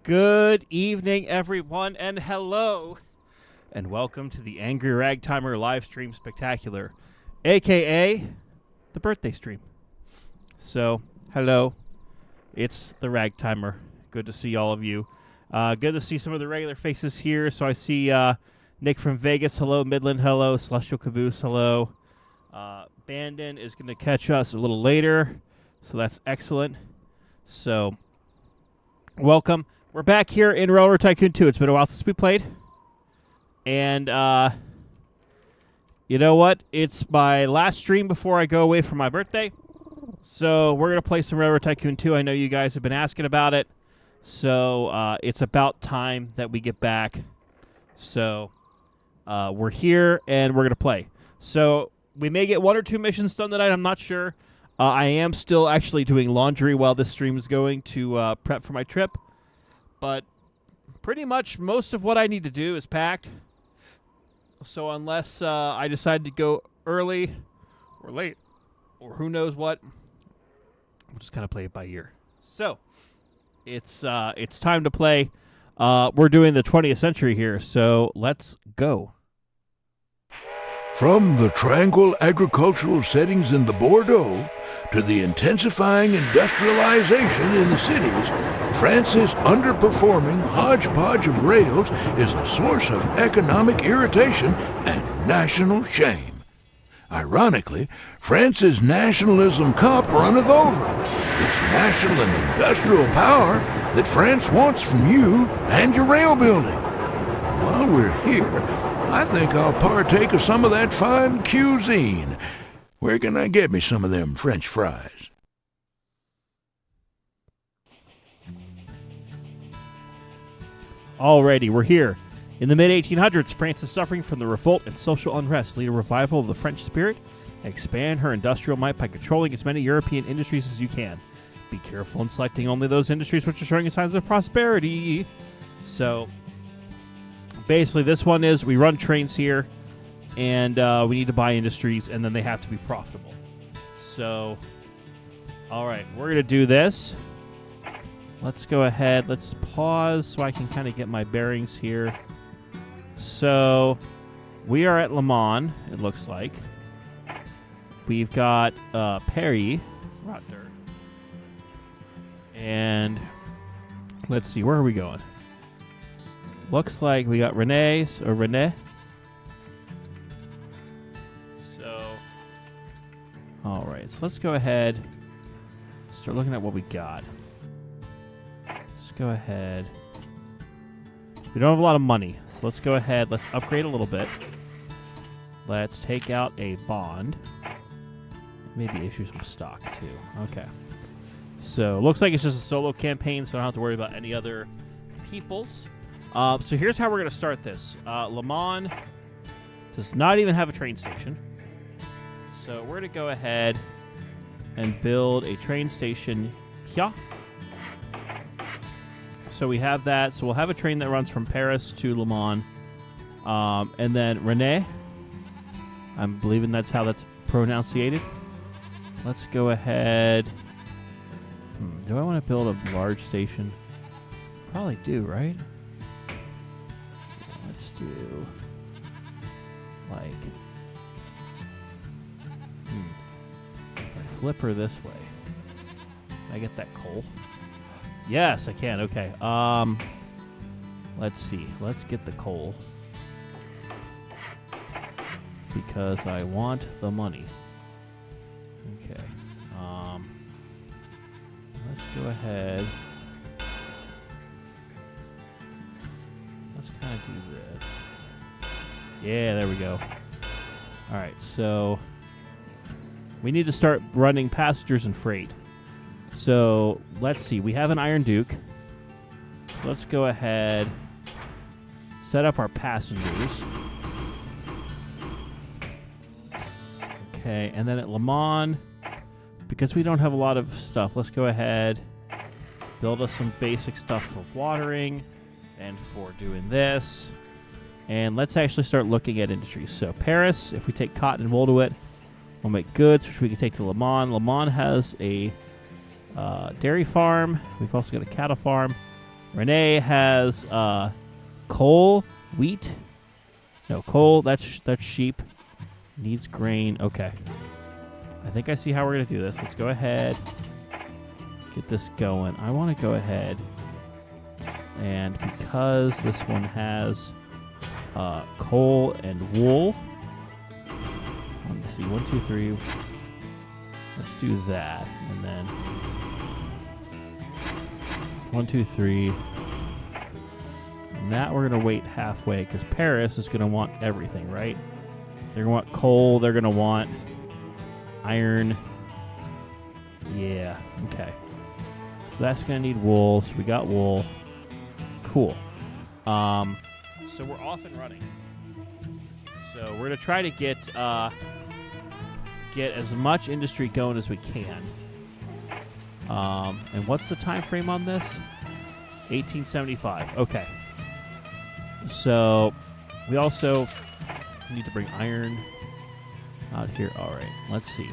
Good evening, everyone, and hello, and welcome to the AngryRagtimer Livestream Spectacular, a.k.a. the birthday stream. So, hello, it's the Ragtimer. Good to see all of you. Good to see some of the regular faces here. So I see Nick from Vegas, hello. Midland, hello. Celestial Caboose, hello. Bandon is going to catch us a little later, so that's excellent. So, welcome. We're back here in Railroad Tycoon 2. It's been a while since we played. And, you know what? It's my last stream before I go away for my birthday. So, we're going to play some Railroad Tycoon 2. I know you guys have been asking about it. So, it's about time that we get back. So, we're here, and we're going to play. So, we may get one or two missions done tonight. I'm not sure. I am still actually doing laundry while this stream is going to prep for my trip. But pretty much most of what I need to do is packed. So unless I decide to go early or late or who knows what, we'll just kind of play it by ear. So it's time to play. We're doing the 20th century here, so let's go. From the tranquil agricultural settings in the Bordeaux to the intensifying industrialization in the cities, France's underperforming hodgepodge of rails is a source of economic irritation and national shame. Ironically, France's nationalism cup runneth over. It's national and industrial power that France wants from you and your rail building. While we're here, I think I'll partake of some of that fine cuisine. Where can I get me some of them French fries? Alrighty, we're here. In the mid-1800s, France is suffering from the revolt and social unrest. Lead a revival of the French spirit and expand her industrial might by controlling as many European industries as you can. Be careful in selecting only those industries which are showing signs of prosperity. So, basically, this one is we run trains here, and we need to buy industries, and then they have to be profitable. So, all right, we're going to do this. Let's go ahead. Let's pause so I can kind of get my bearings here. So, we are at Le Mans, it looks like. We've got Perry, Rotner, and let's see, where are we going? Looks like we got Renee. So, all right. So let's go ahead. Start looking at what we got. Let's go ahead. We don't have a lot of money, so let's go ahead. Let's upgrade a little bit. Let's take out a bond. Maybe issue some stock too. Okay. So looks like it's just a solo campaign, so I don't have to worry about any other peoples. So here's how we're going to start this. Le Mans does not even have a train station. So we're going to go ahead and build a train station here. So we have that. So we'll have a train that runs from Paris to Le Mans. And then Rennes. I'm believing that's how that's pronunciated. Let's go ahead. Do I want to build a large station? Probably do, right? Let's do like if I flip her this way, can I get that coal? Yes, I can. Okay. Let's see. Let's get the coal because I want the money. Okay. Let's go ahead. Let's kind of do this. Yeah, there we go. All right, so we need to start running passengers and freight. So let's see. We have an Iron Duke. So let's go ahead, set up our passengers. Okay, and then at Le Mans, because we don't have a lot of stuff, let's go ahead, build us some basic stuff for watering and for doing this. And let's actually start looking at industries. So Paris, if we take cotton and wool to it, we'll make goods, which we can take to Le Mans. Le Mans has a dairy farm. We've also got a cattle farm. Renee has coal, wheat. No, coal, that's sheep. Needs grain. Okay. I think I see how we're going to do this. Let's go ahead. Get this going. I want to go ahead. And because this one has coal and wool. Let's see. 1, 2, 3. Let's do that. And then 1, 2, 3. And that we're going to wait halfway because Paris is going to want everything, right? They're going to want coal. They're going to want iron. Yeah. Okay. So that's going to need wool. So we got wool. Cool. So we're off and running. So we're going to try to get as much industry going as we can. And what's the time frame on this? 1875. Okay. So we also need to bring iron out here. All right. Let's see.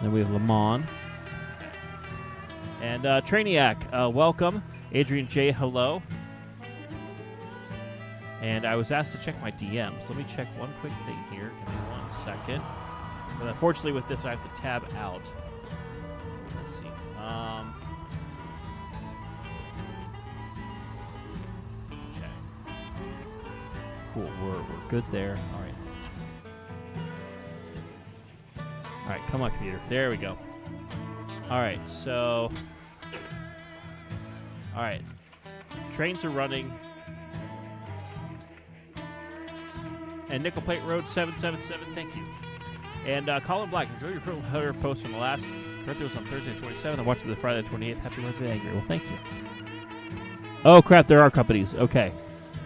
Then we have Le Mans. And Trainiac, welcome. Adrian J, hello. And I was asked to check my DMs. Let me check one quick thing here. Give me 1 second. But unfortunately with this, I have to tab out. Let's see. Okay. Cool. We're good there. All right. All right. Come on, computer. There we go. All right. So. All right. Trains are running. And Nickel Plate Road 777, thank you. And Colin Black, enjoy your post from the last birthday was on Thursday the 27th. I watched it the Friday the 28th. Happy birthday, Angry. Well, thank you. Oh, crap, there are companies. Okay.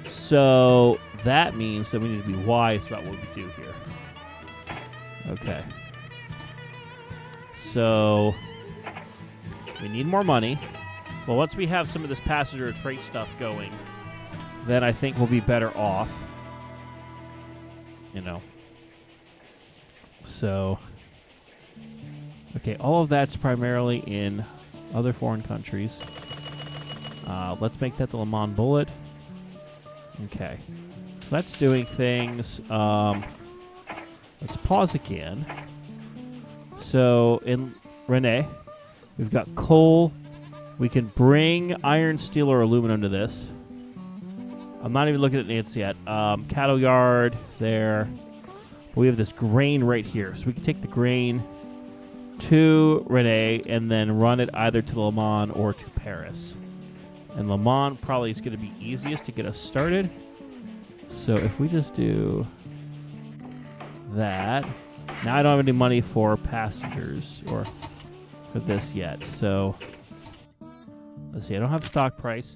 So that means that we need to be wise about what we do here. Okay. So we need more money. Well, once we have some of this passenger and freight stuff going, then I think we'll be better off. You know. So, okay, all of that's primarily in other foreign countries. Let's make that the Le Mans Bullet. Okay. So that's doing things. Let's pause again. So, in Renee, we've got coal. We can bring iron, steel, or aluminum to this. I'm not even looking at Nancy yet. Cattle yard there. We have this grain right here. So we can take the grain to Renee and then run it either to Le Mans or to Paris. And Le Mans probably is going to be easiest to get us started. So if we just do that. Now I don't have any money for passengers or for this yet. So let's see. I don't have stock price.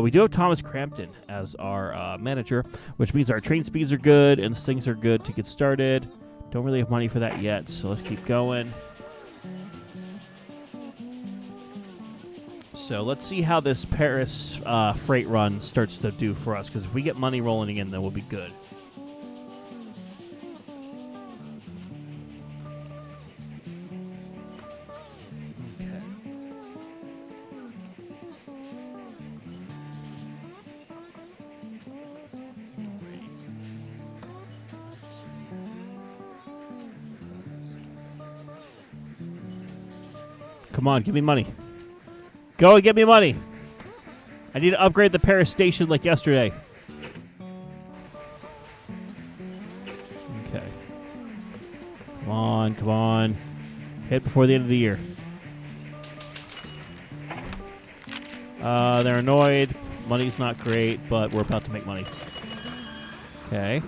We do have Thomas Crampton as our manager, which means our train speeds are good and things are good to get started. Don't really have money for that yet, so let's keep going. So let's see how this Paris freight run starts to do for us, because if we get money rolling in, then we'll be good. Come on, give me money. Go and get me money. I need to upgrade the Paris station like yesterday. Okay. Come on, come on. Hit before the end of the year. They're annoyed. Money's not great, but we're about to make money. Okay.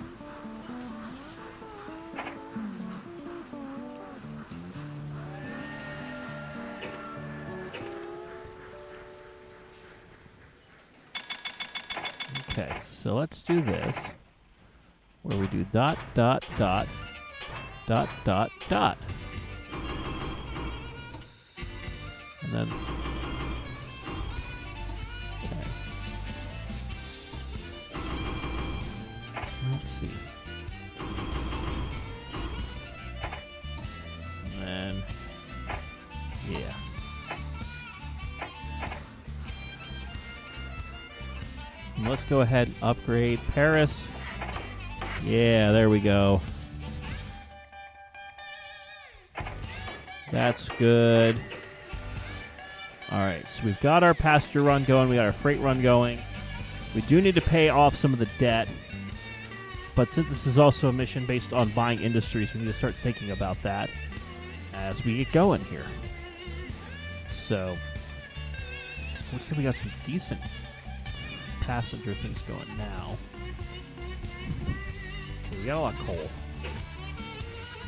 Okay, so let's do this, where we do dot, dot, dot, dot, dot, dot. And then, okay. Let's see. And then, yeah. Let's go ahead and upgrade Paris. Yeah, there we go. That's good. All right, so we've got our passenger run going. We got our freight run going. We do need to pay off some of the debt. But since this is also a mission based on buying industries, we need to start thinking about that as we get going here. So, looks like we got some decent passenger things going now. Okay, we got a lot of coal.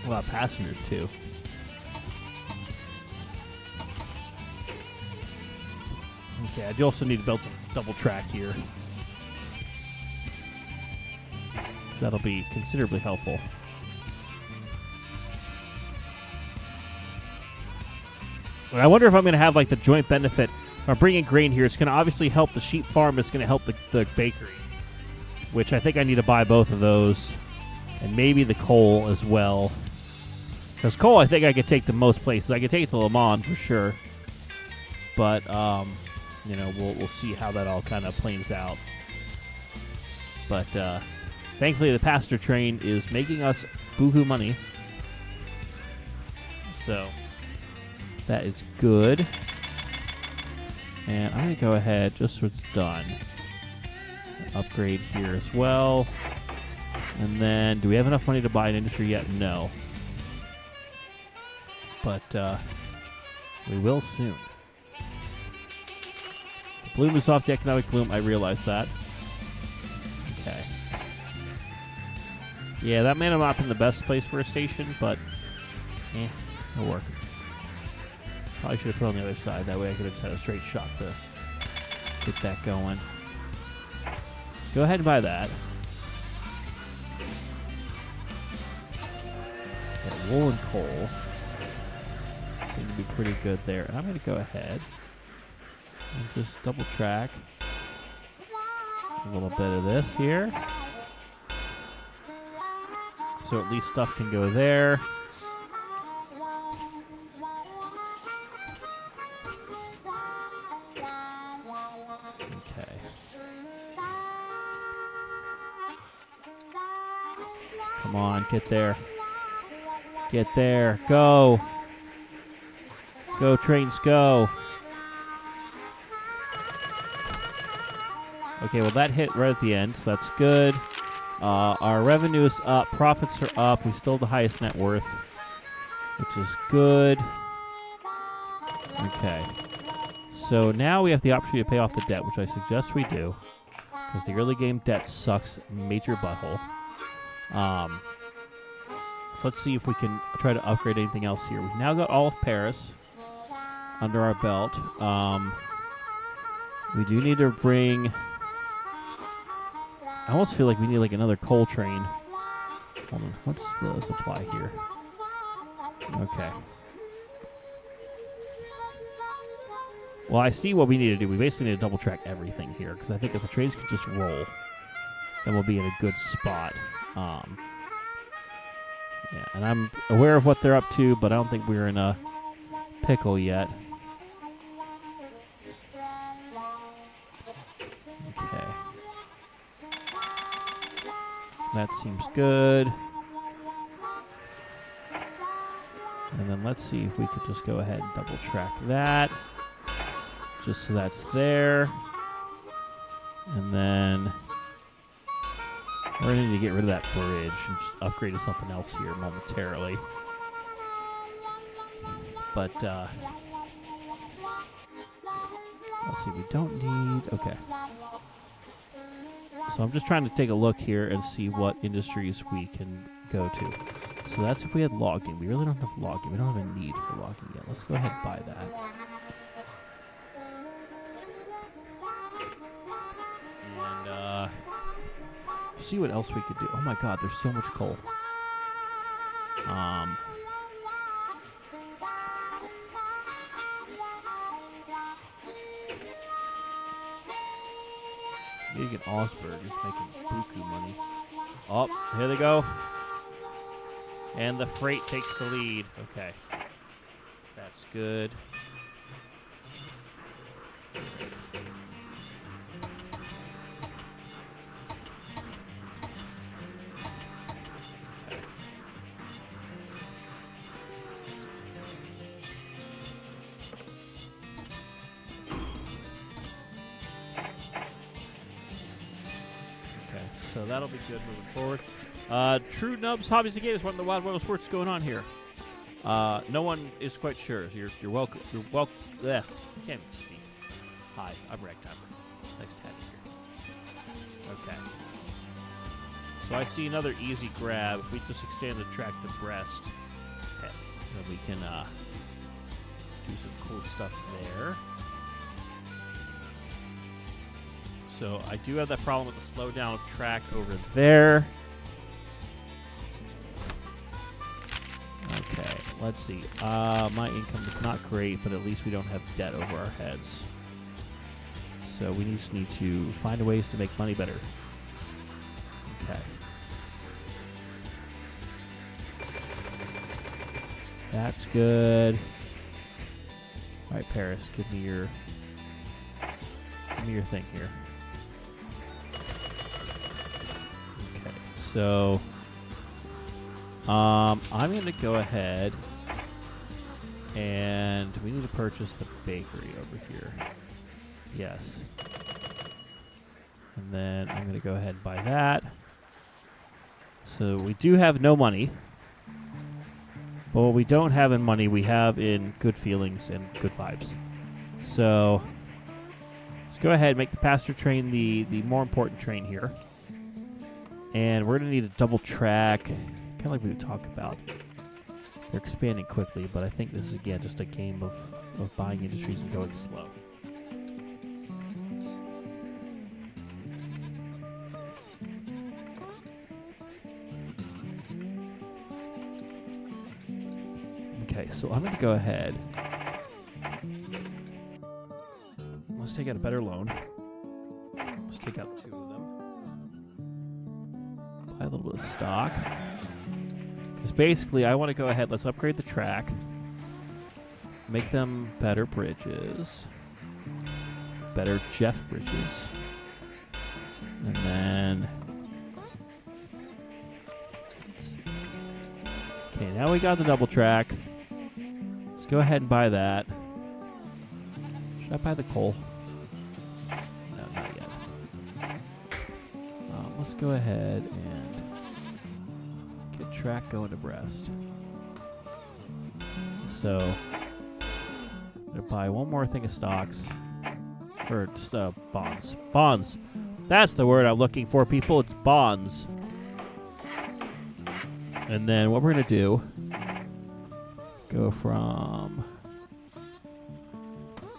A lot of passengers, too. Okay, I do also need to build some double track here. So that'll be considerably helpful. And I wonder if I'm going to have like the joint benefit. If I'm bringing grain here, it's going to obviously help the sheep farm. It's going to help the bakery, which I think I need to buy both of those. And maybe the coal as well. Because coal, I think I could take to most places. I could take it to Le Mans for sure. But, you know, we'll see how that all kind of plays out. But, thankfully, the passenger train is making us boohoo money. So, that is good. And I'm going to go ahead, just so it's done, upgrade here as well. And then, do we have enough money to buy an industry yet? No. But, we will soon. The bloom is off the economic bloom. I realize that. Okay. Yeah, that may have not been the best place for a station, but it'll work. Probably should have put it on the other side. That way I could have just had a straight shot to get that going. Go ahead and buy that. Got wool and coal. Seem to be pretty good there. And I'm going to go ahead and just double track a little bit of this here. So at least stuff can go there. Okay. Come on, get there. Get there. Go. Go, trains, go. Okay, well, that hit right at the end, so that's good. Our revenue is up. Profits are up. We still have the highest net worth, which is good. Okay. So now we have the opportunity to pay off the debt, which I suggest we do, because the early game debt sucks major butthole. So let's see if we can try to upgrade anything else here. We've now got all of Paris under our belt. We do need to bring... I almost feel like we need like another coal train. Hold on, what's the supply here? Okay. Well, I see what we need to do. We basically need to double track everything here, because I think if the trains can just roll, then we'll be in a good spot. Yeah, and I'm aware of what they're up to, but I don't think we're in a pickle yet. Okay. That seems good. And then let's see if we could just go ahead and double track that. Just so that's there. And then we're going to need to get rid of that bridge and just upgrade to something else here momentarily. But, let's see, we don't need... Okay. So I'm just trying to take a look here and see what industries we can go to. So that's if we had logging. We really don't have logging. We don't have a need for logging yet. Let's go ahead and buy that. And see what else we could do. Oh my god, there's so much coal. You get Osberg is making buku money. Oh, here they go. And the freight takes the lead. Okay. That's good. So that'll be good moving forward. True Nubs Hobbies and Games. What in the Wild World of Sports is going on here? No one is quite sure. You're welcome. You're welcome. I can't even speak. Hi, I'm Ragtimer. Nice to have you here. Okay. So I see another easy grab. If we just extend the track to breast, okay, then we can do some cool stuff there. So I do have that problem with the slow down of track over there. Okay, let's see. My income is not great, but at least we don't have debt over our heads. So we just need to find ways to make money better. Okay. That's good. All right, Paris, give me your thing here. Okay, so I'm going to go ahead and we need to purchase the bakery over here. Yes. And then I'm going to go ahead and buy that. So we do have no money. But what we don't have in money, we have in good feelings and good vibes. So let's go ahead and make the passenger train the more important train here. And we're going to need a double track, kind of like we would talk about. They're expanding quickly, but I think this is, again, just a game of buying industries and going slow. Okay, so I'm going to go ahead. Let's take out a better loan. Let's take out 2 of them. Buy a little bit of stock. Because basically, I want to go ahead. Let's upgrade the track. Make them better bridges. Better Jeff bridges. And then... let's see. Okay, now we got the double track. Go ahead and buy that. Should I buy the coal? No, not yet. Let's go ahead and get track going to Brest. So, I'm going to buy one more thing of stocks. Or just bonds. Bonds! That's the word I'm looking for, people. It's bonds. And then what we're going to do... go from...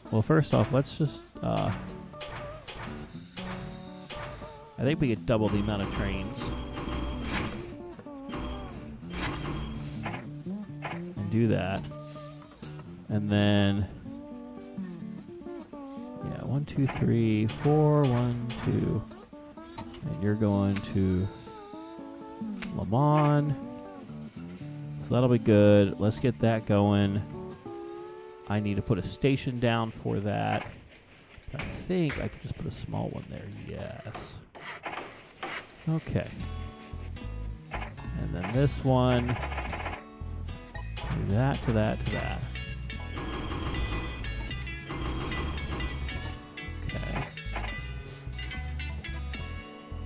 well, first off, let's just... I think we could double the amount of trains. And do that. And then... yeah, 1, 2, 3, 4, 1, 2. And you're going to... Le Mans. So that'll be good. Let's get that going. I need to put a station down for that. I think I could just put a small one there. Yes. Okay. And then this one. Do that to that to that. Okay.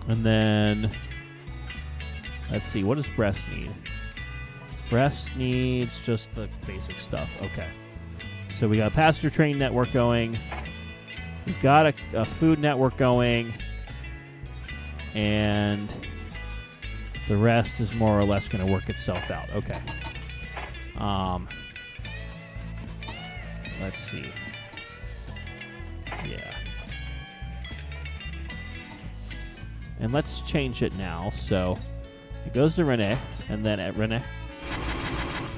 And then, let's see, what does Brest need? Brest needs just the basic stuff. Okay. So we got a passenger train network going. We've got a food network going. And the rest is more or less going to work itself out. Okay. Let's see. Yeah. And let's change it now. So it goes to Rene. And then at Rene,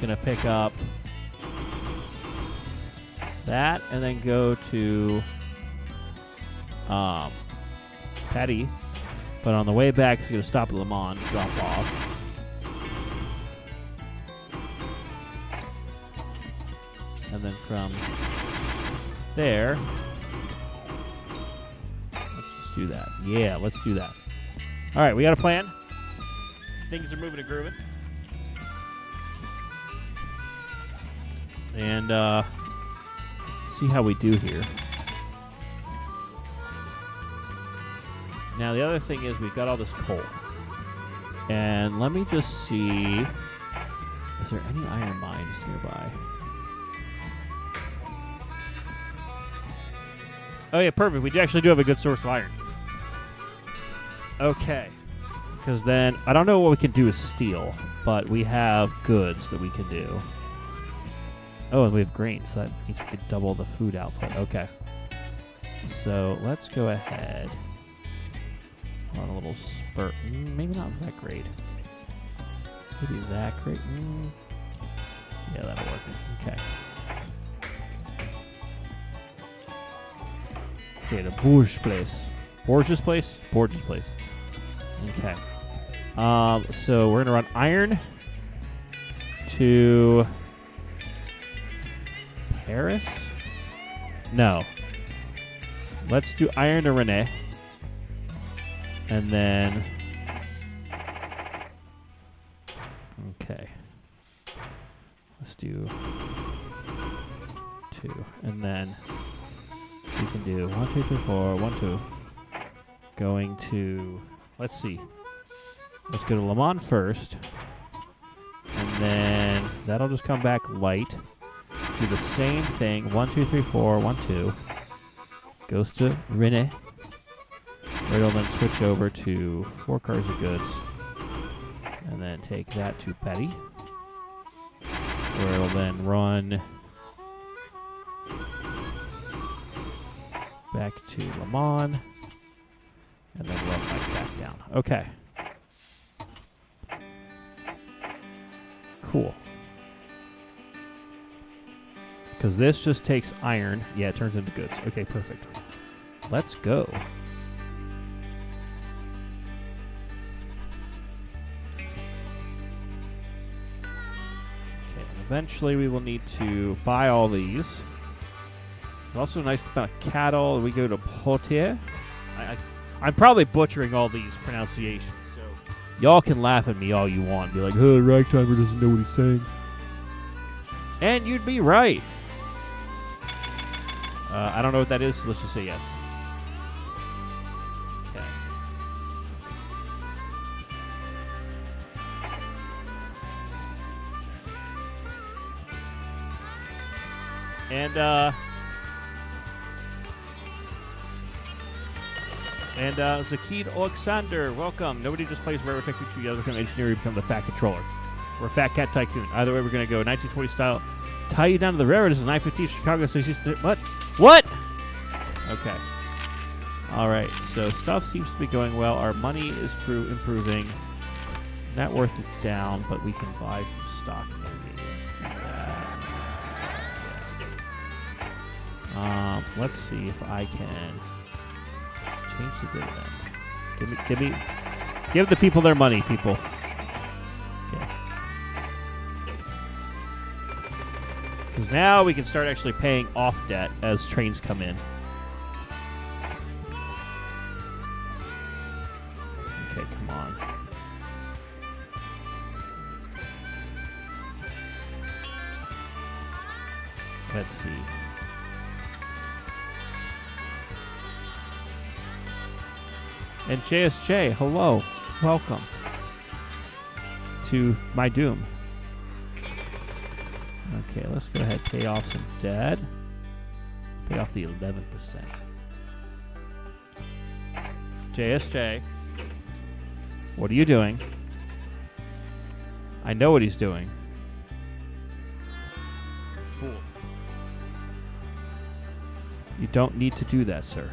going to pick up that and then go to Patty. But on the way back, it's going to stop at Le Mans, drop off. And then from there, let's just do that. Yeah, let's do that. All right, we got a plan. Things are moving and grooving. And see how we do here. Now, the other thing is we've got all this coal. And let me just see. Is there any iron mines nearby? Oh, yeah, perfect. We actually do have a good source of iron. Okay. Because then, I don't know what we can do with steel, but we have goods that we can do. Oh, and we have grain, so that means we could double the food output. Okay. So, let's go ahead. On a little spurt. Maybe not that great. Maybe that great. Yeah, that'll work. Okay. Okay, the Bourge's place. Bourge's place? Bourge's place. Okay. So we're gonna run iron to Paris? No. Let's do iron to Renee. And then okay. Let's do 2. And then we can do 1, 2, 3, 4, 1, 2. Going to, let's see. Let's go to Le Mans first. And then that'll just come back light. Do the same thing. 1, 2, 3, 4, 1, 2. Goes to Rene. Where it'll then switch over to 4 cars of goods. And then take that to Petty. Where it'll then run back to Le Mans. And then run back down. Okay. Cool. Because this just takes iron. Yeah, it turns into goods. Okay, perfect. Let's go. Okay, eventually we will need to buy all these. There's also a nice amount of cattle. We go to Potier. I'm probably butchering all these pronunciations, so y'all can laugh at me all you want. Be like, oh, Ragtimer doesn't know what he's saying. And you'd be right. I don't know what that is, so let's just say yes. Okay. And Zakid Alexander, welcome. Nobody just plays Rare Tech Tycoon together, become engineer, become the Fat Controller. We're Fat Cat Tycoon. Either way, we're going to go 1920 style. Tie you down to the railroad. This is 950 Chicago. So what? What? Okay. All right. So stuff seems to be going well. Our money is improving. Net worth is down, but we can buy some stock. Let's see if I can change the dividend. Give the people their money, people. Okay. Because now we can start actually paying off debt as trains come in. Okay, come on. Let's see. And JSJ, hello. Welcome to my doom. Okay, let's go ahead and pay off some debt. Pay off the 11%. JSJ, what are you doing? I know what he's doing. Cool. You don't need to do that, sir.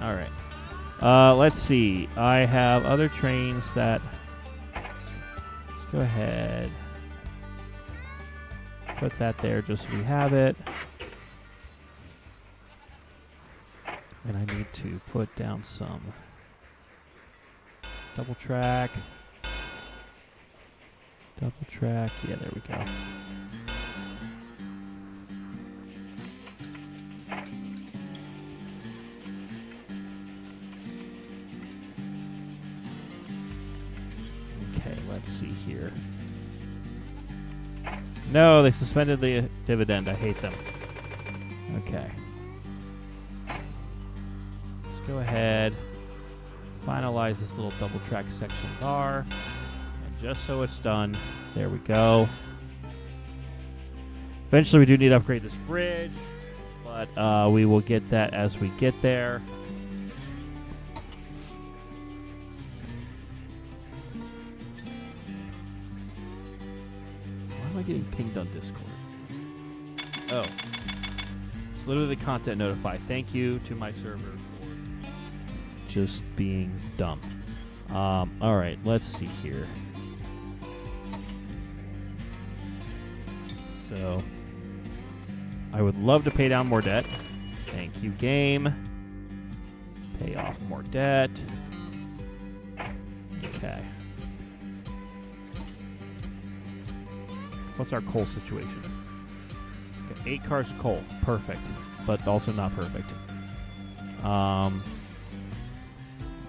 All right. Let's see. I have other trains that... Let's go ahead. Put that there just so we have it. And I need to put down some double track. Double track. Yeah, there we go. Let's see here. No, they suspended the dividend. I hate them. Okay. go ahead, finalize this little double track section bar. And just so it's done, there we go. Eventually we do need to upgrade this bridge, but we will get that as we get there. Why am I getting pinged on Discord? Oh. It's literally the content notify. Thank you to my server for just being dumb. Alright, let's see here. So, I would love to pay down more debt. Thank you, game. Pay off more debt. Okay. What's our coal situation? Okay, 8 cars of coal. Perfect. But also not perfect.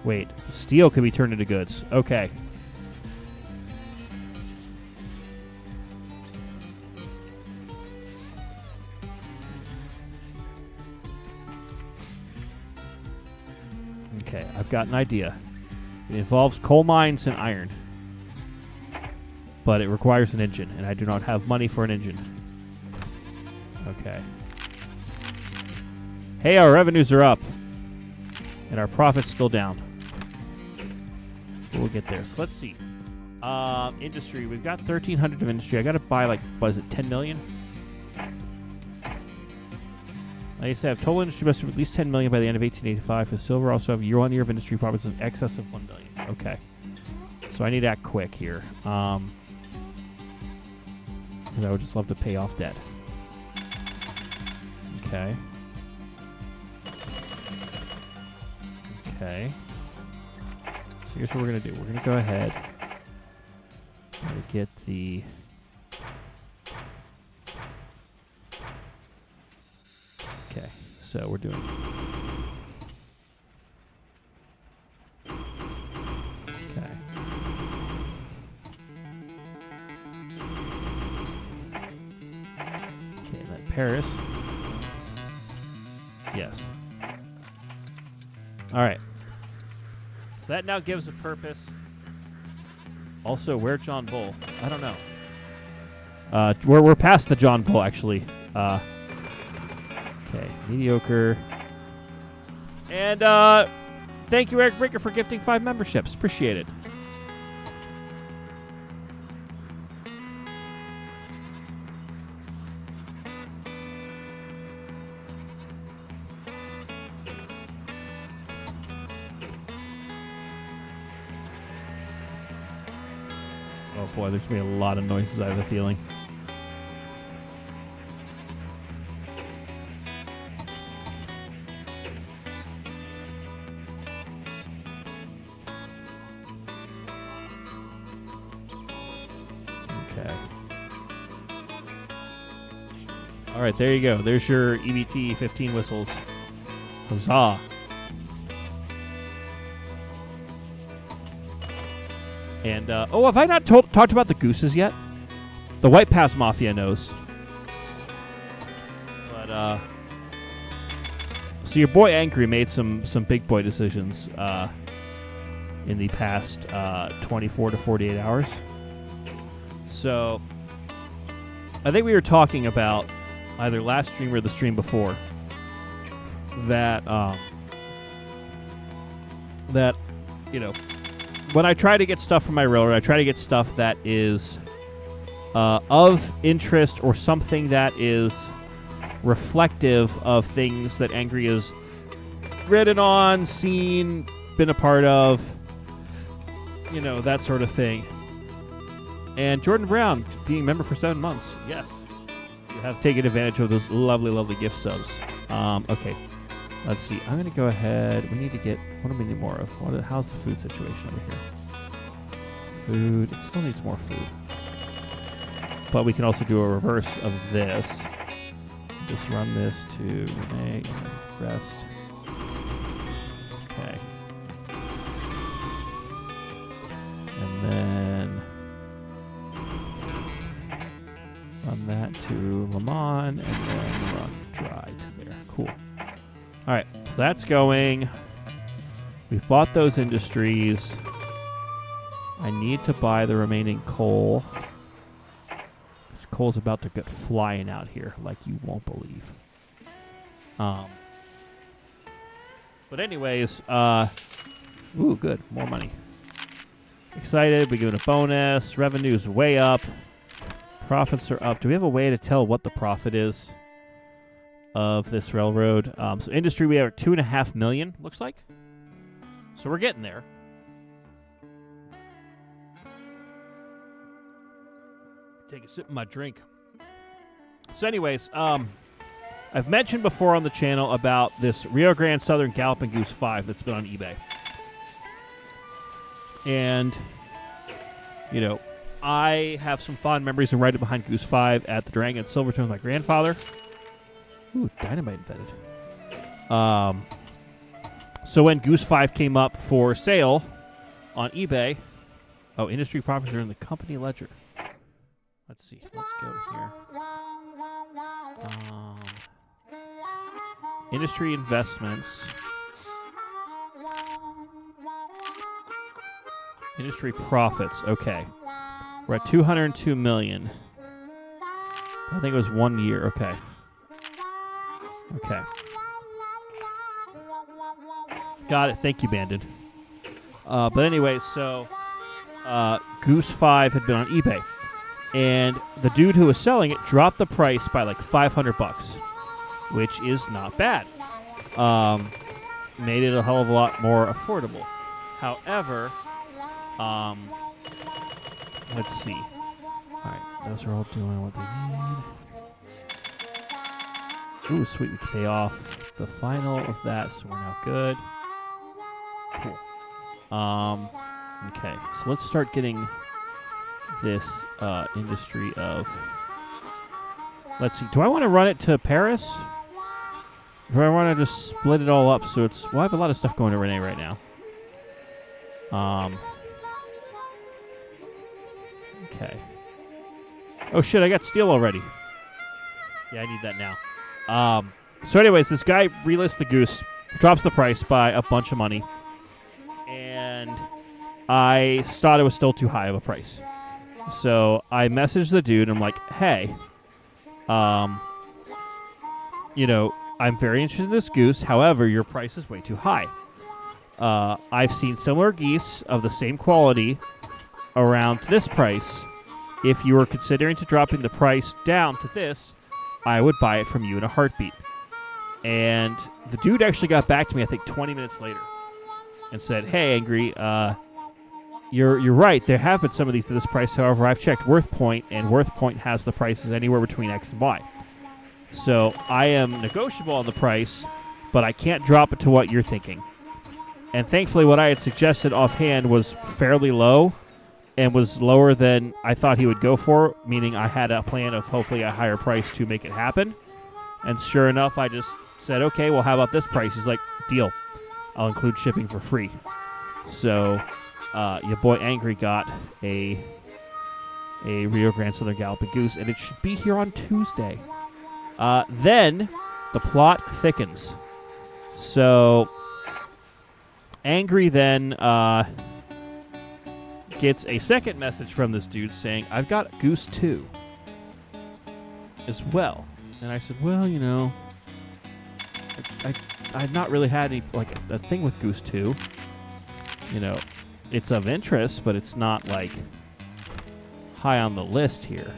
Wait. Steel could be turned into goods. Okay. Okay, I've got an idea. It involves coal mines and iron. But it requires an engine, and I do not have money for an engine. Okay. Hey, our revenues are up. And our profit's still down. We'll get there. So let's see. Industry. We've got 1,300 of industry. I got to buy, like, what is it, 10 million? Like I said, I have total industry must have at least 10 million by the end of 1885. For silver, also have year-on-year of industry profits in excess of 1 million. Okay. So I need to act quick here. Because I would just love to pay off debt. Okay. Okay. So here's what we're going to do. We're going to go ahead and get the... Okay, so we're doing... Okay. Okay, and then Paris. Yes. All right. So that now gives a purpose. Also, where John Bull? I don't know. We're past the John Bull, actually. Okay, mediocre. And thank you, Eric Breaker, for gifting 5 memberships. Appreciate it. Oh boy, there's going to be a lot of noises, I have a feeling. Okay. All right, there you go. There's your EBT 15 whistles. Huzzah. And, oh, have I not talked about the gooses yet? The White Pass Mafia knows. But, so your boy Angry made some big boy decisions, in the past, 24 to 48 hours. So, I think we were talking about, either last stream or the stream before, that, you know, when I try to get stuff from my railroad, I try to get stuff that is of interest or something that is reflective of things that Angry has written on, seen, been a part of, you know, that sort of thing. And Jordan Brown, being a member for 7 months, yes, you have taken advantage of those lovely, lovely gift subs. Okay, let's see. I'm going to go ahead. We need to get... What do we need more of? How's the food situation over here? Food. It still needs more food. But we can also do a reverse of this. Just run this to Renee and rest. Okay. And then run that to Lemon, and then run dry to there. Cool. All right, so that's going. We've bought those industries. I need to buy the remaining coal. This coal's about to get flying out here like you won't believe. But anyways, ooh, good. More money. Excited. We give it a bonus. Revenue's way up. Profits are up. Do we have a way to tell what the profit is of this railroad? So industry, we are at $2.5 million, looks like. So we're getting there. Take a sip of my drink. So anyways, I've mentioned before on the channel about this Rio Grande Southern Galloping Goose 5 that's been on eBay. And, you know, I have some fond memories of riding behind Goose 5 at the Durango and Silverton with my grandfather. Ooh, dynamite invented. So when Goose 5 came up for sale on eBay, oh, industry profits are in the company ledger. Let's see. Let's go here. Industry investments. Industry profits. Okay. We're at $202 million. I think it was 1 year. Okay. Okay. Got it. Thank you, Bandit. But anyway, so Goose 5 had been on eBay. And the dude who was selling it dropped the price by like $500, which is not bad. Made it a hell of a lot more affordable. However, let's see. All right, those are all doing what they need. Ooh, sweet, we can pay off the final of that, so we're now good. Cool. Okay, so let's start getting this industry of... Let's see, do I want to run it to Paris? Or do I want to just split it all up so it's... Well, I have a lot of stuff going to Renee right now. Okay. Oh shit, I got steel already. Yeah, I need that now. So anyways, this guy relists the goose, drops the price by a bunch of money, and I thought it was still too high of a price. So I messaged the dude, and I'm like, hey, you know, I'm very interested in this goose. However, your price is way too high. I've seen similar geese of the same quality around this price. If you were considering to dropping the price down to this, I would buy it from you in a heartbeat. And the dude actually got back to me, I think, 20 minutes later and said, hey, Angry, you're right. There have been some of these to this price. However, I've checked WorthPoint, and WorthPoint has the prices anywhere between X and Y. So I am negotiable on the price, but I can't drop it to what you're thinking. And thankfully, what I had suggested offhand was fairly low and was lower than I thought he would go for, meaning I had a plan of hopefully a higher price to make it happen. And sure enough, I just said, okay, well, how about this price? He's like, deal. I'll include shipping for free. So your boy Angry got a Rio Grande Southern Galloping Goose, and it should be here on Tuesday. Then the plot thickens. So Angry then gets a second message from this dude saying, I've got Goose 2 as well. And I said, well, you know, I've not really had any, like, a thing with Goose 2. You know, it's of interest, but it's not, like, high on the list here.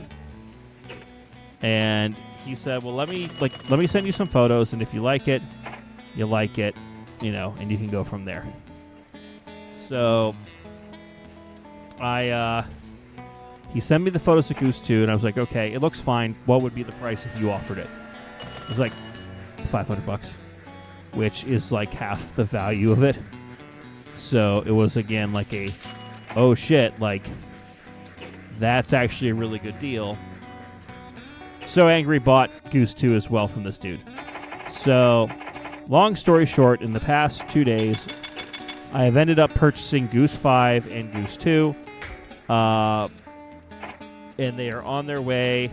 And he said, well, let me send you some photos, and if you like it, you like it, you know, and you can go from there. So he sent me the photos of Goose 2, and I was like, okay, it looks fine. What would be the price if you offered it? It was like $500, which is like half the value of it. So it was, again, like a, oh shit, like, that's actually a really good deal. So Angry bought Goose 2 as well from this dude. So, long story short, in the past 2 days, I have ended up purchasing Goose 5 and Goose 2. And they are on their way.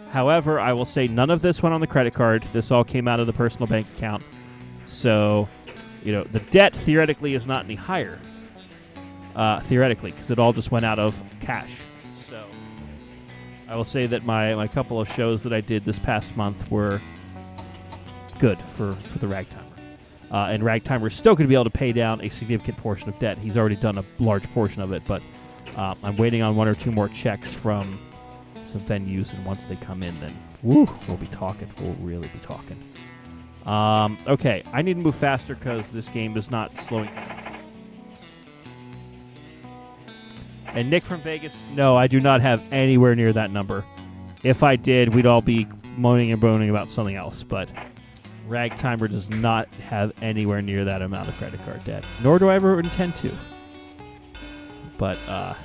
However, I will say none of this went on the credit card. This all came out of the personal bank account. So the debt theoretically is not any higher. Theoretically, because it all just went out of cash. So I will say that my couple of shows that I did this past month were good for the Ragtimer. And Ragtimer is still going to be able to pay down a significant portion of debt. He's already done a large portion of it, but I'm waiting on 1 or 2 more checks from some venues, and once they come in, then we'll be talking. We'll really be talking. Okay, I need to move faster because this game is not slowing down. And Nick from Vegas, no, I do not have anywhere near that number. If I did, we'd all be moaning and groaning about something else, but Ragtimer does not have anywhere near that amount of credit card debt, nor do I ever intend to. But, okay,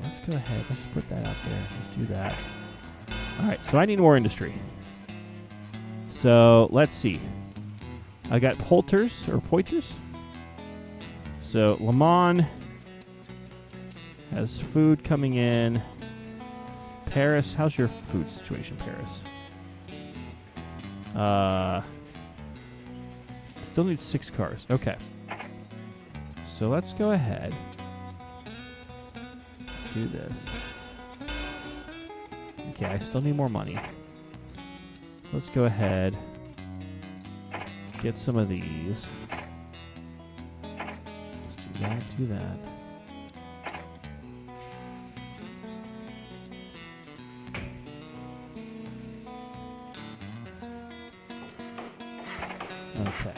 let's go ahead. Let's put that out there. Let's do that. All right, so I need more industry. So, let's see. I got Poiters. So, Le Mans has food coming in. Paris, how's your food situation, Paris? Still need 6 cars. Okay. So let's go ahead. Do this. Okay, I still need more money. Let's go ahead. Get some of these. Let's do that. Okay.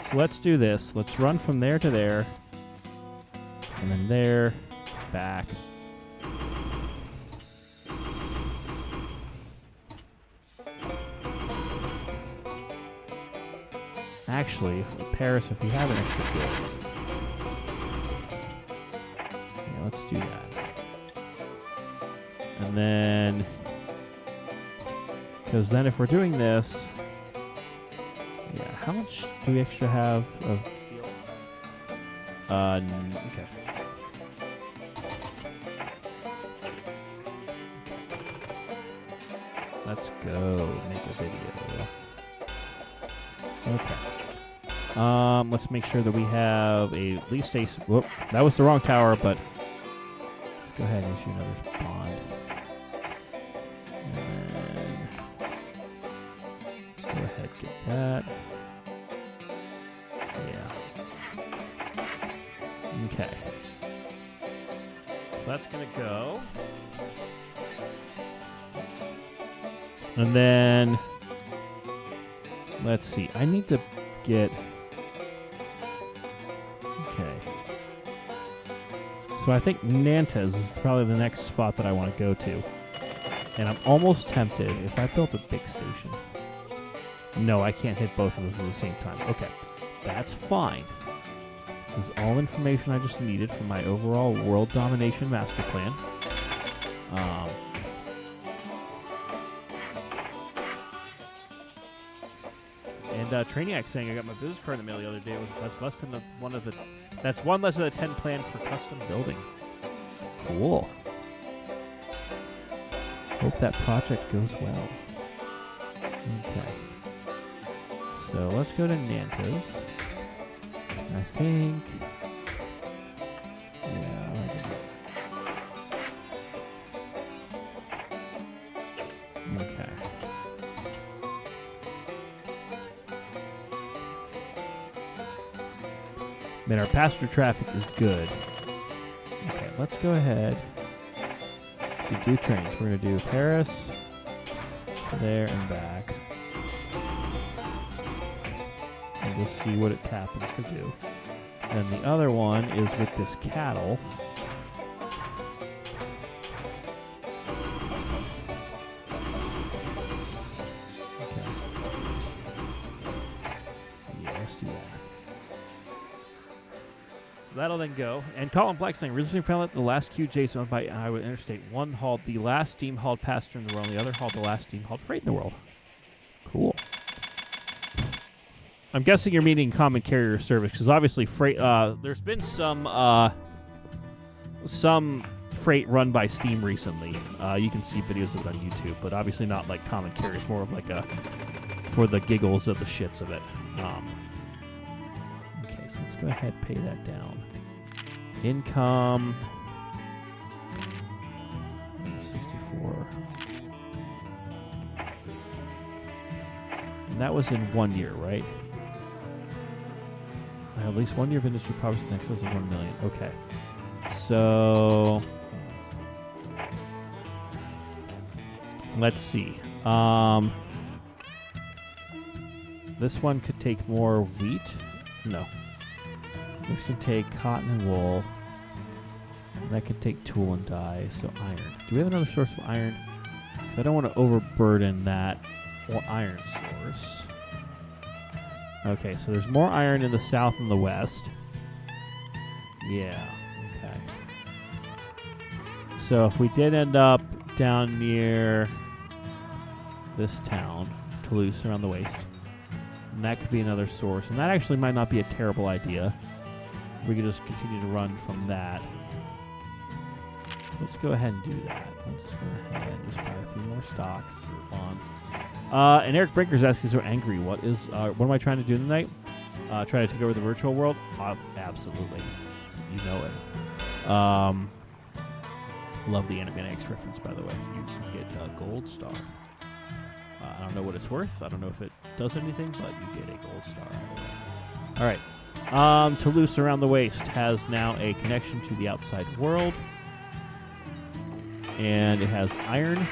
So let's do this. Let's run from there to there. And then there. Back. Actually, Paris, if we have an extra fuel. Yeah, let's do that. And then... because then if we're doing this... yeah, how much do we extra have of steel? Okay. Let's go make a video. Okay. Let's make sure that we have at least a... whoop, that was the wrong tower, but let's go ahead and issue another bond. And then go ahead, get that. Yeah. Okay. So that's going to go. And then, let's see. I need to get... okay. So I think Nantes is probably the next spot that I want to go to. And I'm almost tempted if I built a big station. No, I can't hit both of those at the same time. Okay. That's fine. This is all information I just needed for my overall world domination master plan. And Trainiac saying I got my business card in the mail the other day. That's less than that's one less than a 10 plan for custom building. Cool. Hope that project goes well. Okay. So let's go to Nantes. I think. Yeah. Okay. Man, our passenger traffic is good. Okay, let's go ahead. We do trains. We're going to do Paris, there, and back. And we'll see what it happens to do. And the other one is with this cattle. Okay. Yeah, let's do that. That'll then go. And Colin Black's saying, recently found out the last QJ owned by Iowa Interstate. One hauled the last steam-hauled passenger in the world, and the other hauled the last steam-hauled freight in the world. Cool. I'm guessing you're meaning common carrier service, because obviously freight. There's been some freight run by Steam recently. You can see videos of it on YouTube, but obviously not like common carriers, more of like a for the giggles of the shits of it. Okay, so let's go ahead and pay that down. Income 64. And that was in 1 year, right? At least 1 year of industry profits in excess of 1 million. Okay. So let's see. This one could take more wheat. No. This can take cotton and wool. And that could take tool and dye. So iron. Do we have another source of iron? Because I don't want to overburden that iron source. Okay, so there's more iron in the south and the west. Yeah. Okay. So if we did end up down near this town, Toulouse, around the waist, and that could be another source. And that actually might not be a terrible idea. We could just continue to run from that. Let's go ahead and do that. Let's go ahead and just buy a few more stocks or bonds. And Eric Brinker's asking, so angry. What am I trying to do tonight? Try to take over the virtual world? Absolutely. You know it. Love the Animaniacs reference, by the way. You get a gold star. I don't know what it's worth. I don't know if it does anything, but you get a gold star. All right. Toulouse around the waist has now a connection to the outside world. And it has iron.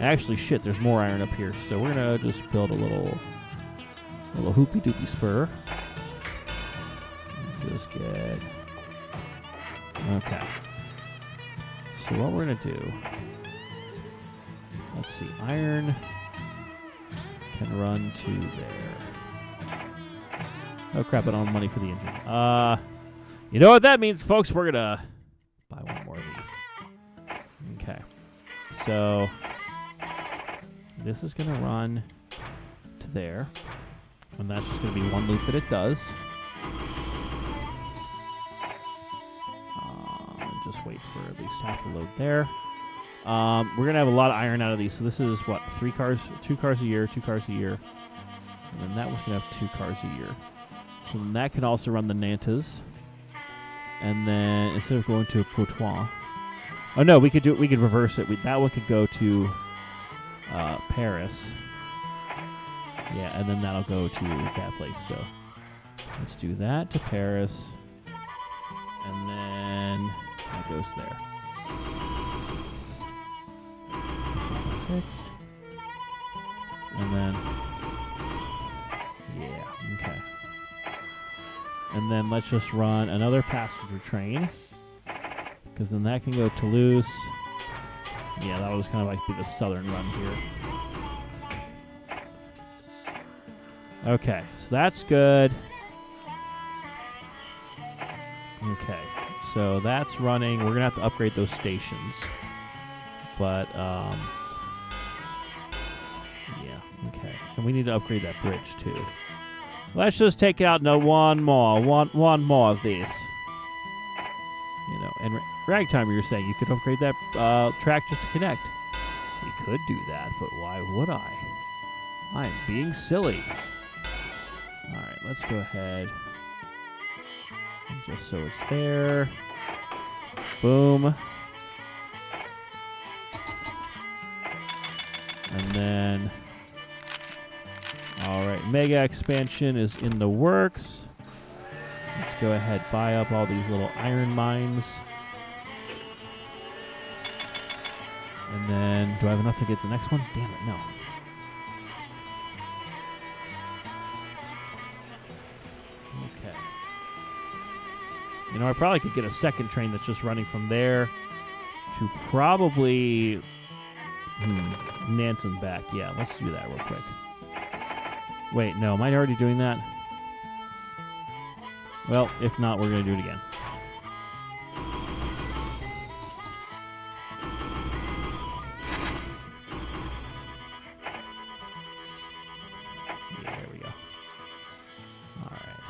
Actually, shit, there's more iron up here. So we're going to just build a little hoopy-doopy spur. Just get... Okay. So what we're going to do... Let's see. Iron can run to there. Oh, crap. I don't have money for the engine. You know what that means, folks? We're going to buy one more of these. Okay. So... This is going to run to there. And that's just going to be one loop that it does. Just wait for at least half a load there. We're going to have a lot of iron out of these. So this is, what, 2 cars a year, 2 cars a year. And then that one's going to have 2 cars a year. So then that can also run the Nantes. And then instead of going to Courtois... Oh, no, we could reverse it. That one could go to... Paris. Yeah, and then that'll go to that place. So let's do that to Paris. And then that goes there. 6. And then... Yeah, okay. And then let's just run another passenger train. Because then that can go to Toulouse. Yeah, that was kind of like be the southern run here. Okay, so that's good. Okay, so that's running. We're going to have to upgrade those stations. But, yeah, okay. And we need to upgrade that bridge, too. Let's just take it out one more of these. You know, and Ragtimer, you're saying you could upgrade that track just to connect. We could do that, but why would I? I'm being silly. All right, let's go ahead. And just so it's there. Boom. And then, all right, mega expansion is in the works. Let's go ahead, buy up all these little iron mines. And then, do I have enough to get the next one? Damn it, no. Okay. You know, I probably could get a second train that's just running from there to probably Nantes and back. Yeah, let's do that real quick. Wait, no, am I already doing that? Well, if not, we're going to do it again. Yeah, there we go. All right.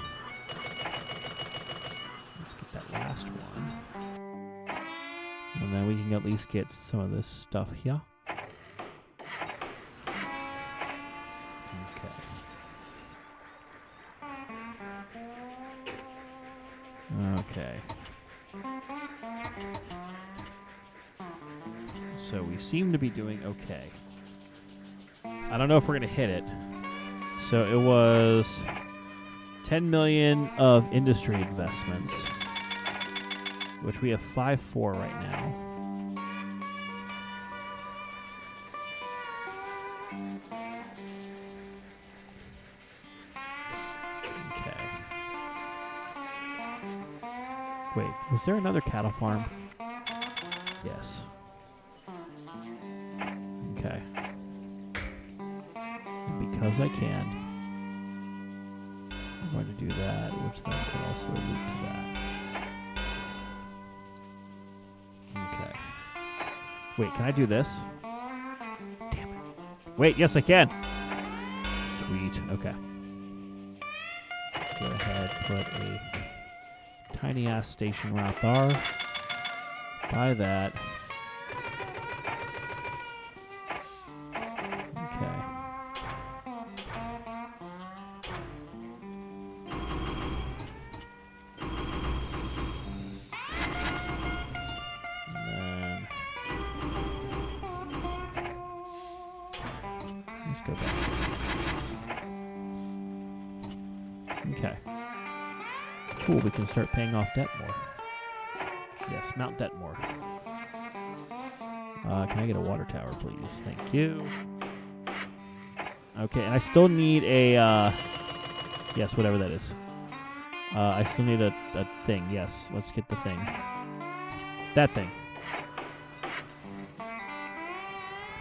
Let's get that last one. And then we can at least get some of this stuff here. So we seem to be doing okay. I don't know if we're going to hit it. So it was 10 million of industry investments, which we have 5.4 right now. Okay. Wait, was there another cattle farm? Yes. Okay. And because I can, I'm going to do that, which then could also lead to that. Okay. Wait, can I do this? Damn it. Wait, yes I can. Sweet. Okay. Go ahead, put a tiny ass station right there. Buy that. Okay. And then let's go back. Okay. Cool, we can start paying off debt more. Yes, mount debt more. Can I get a water tower, please? Thank you. Okay, and I still need a, yes, whatever that is. I still need a thing. Yes, let's get the thing. That thing.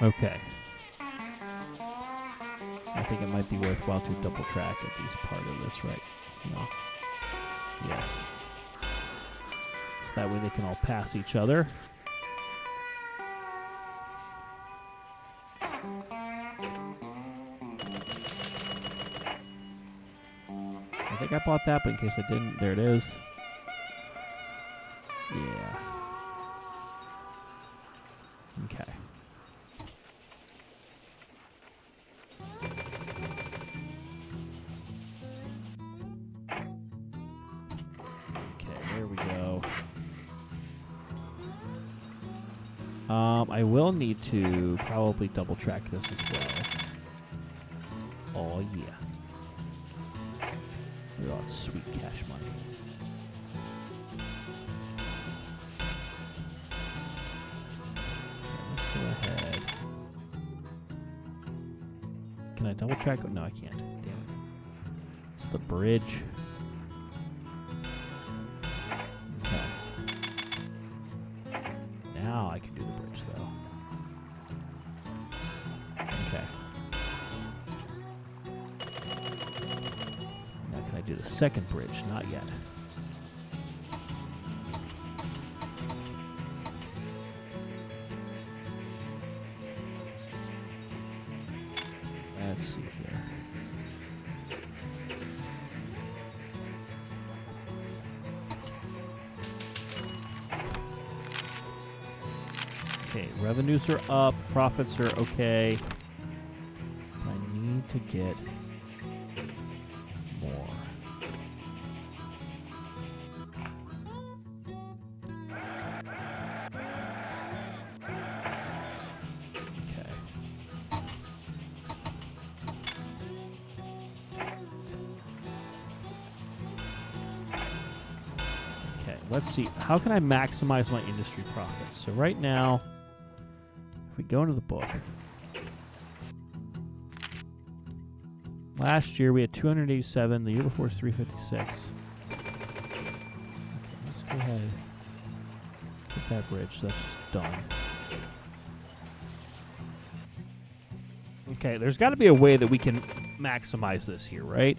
Okay. I think it might be worthwhile to double track at least part of this, right? No. Yes. So that way they can all pass each other. I think I bought that, but in case I didn't, there it is. Yeah. Okay. There we go. I will need to probably double track this as well. Oh yeah. Look at all that sweet cash money. Okay, let's go ahead. Can I double track? Oh, no, I can't. Damn it. It's the bridge. Now I can do the bridge, though. Okay. Now can I do the second bridge? Not yet. Let's see here. Okay, revenues are up, profits are okay. I need to get more. Okay. Okay, let's see. How can I maximize my industry profits? So right now, if we go into the book, last year we had 287. The year before was 356. Okay, let's go ahead. Get that bridge. That's just done. Okay, there's got to be a way that we can maximize this here, right?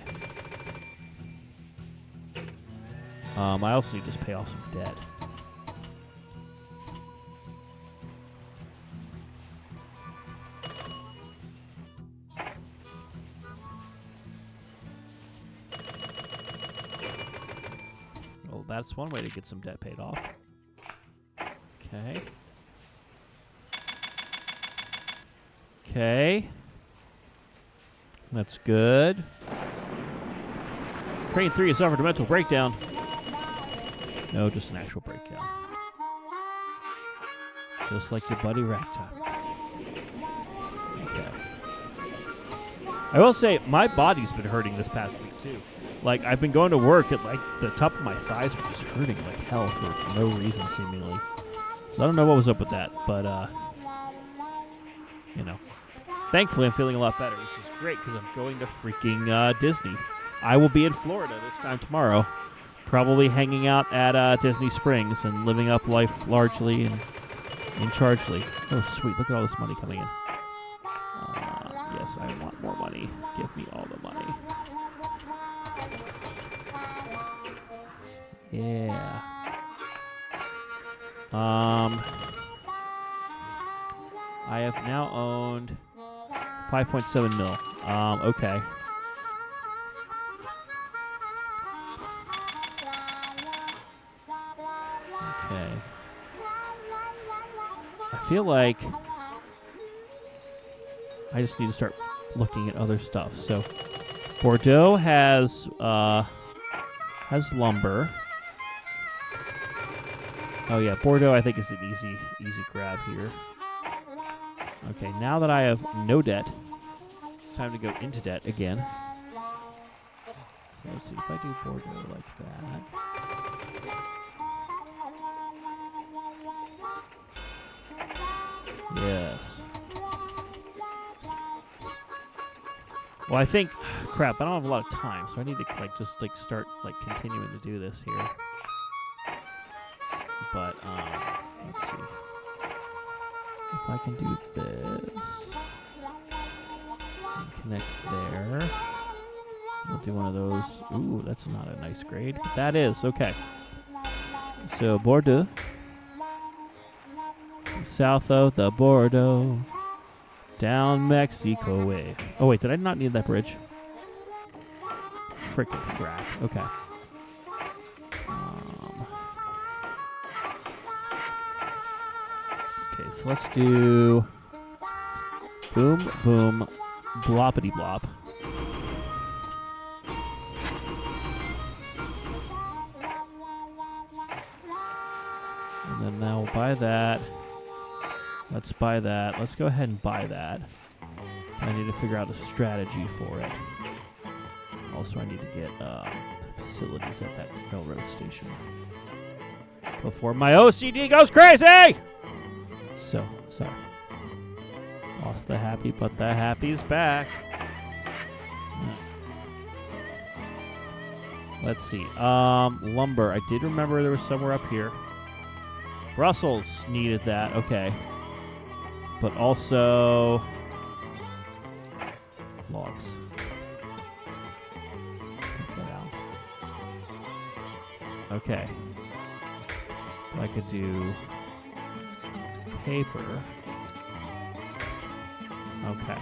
I also need to just pay off some debt. Well, that's one way to get some debt paid off. Okay. Okay. That's good. Train 3 has suffered a mental breakdown. No, just an actual breakdown. Just like your buddy Ragtime. Okay. I will say, my body's been hurting this past week, too. Like, I've been going to work at, like, the top of my thighs were just hurting like hell for no reason, seemingly. So I don't know what was up with that, but, you know. Thankfully, I'm feeling a lot better, which is great, because I'm going to freaking Disney. I will be in Florida this time tomorrow, probably hanging out at Disney Springs and living up life largely and in chargely. Oh, sweet. Look at all this money coming in. Yes, I want more money. Give me all the money. Yeah. I have now owned 5.7 mil. Okay. Okay. I feel like I just need to start looking at other stuff. So, Bordeaux has lumber. Oh yeah, Bordeaux I think is an easy grab here. Okay, now that I have no debt, it's time to go into debt again. So let's see if I do Bordeaux like that. Yes. Well, I think, crap, I don't have a lot of time, so I need to just start continuing to do this here. But let's see if I can do this and connect there. We'll do one of those. Ooh, that's not a nice grade, but that is okay. So Bordeaux, south of the Bordeaux. Down Mexico way. Oh, wait, did I not need that bridge? Frickin' frack. Okay. Okay, so let's do boom, boom, bloppity blop. And then now we'll buy that. Let's buy that. Let's go ahead and buy that. I need to figure out a strategy for it. Also, I need to get facilities at that railroad station before my OCD goes crazy! So, sorry. Lost the happy, but the happy's back. Yeah. Let's see. Lumber. I did remember there was somewhere up here. Brussels needed that. Okay. But also logs. Take that out. Okay. I could do paper. Okay.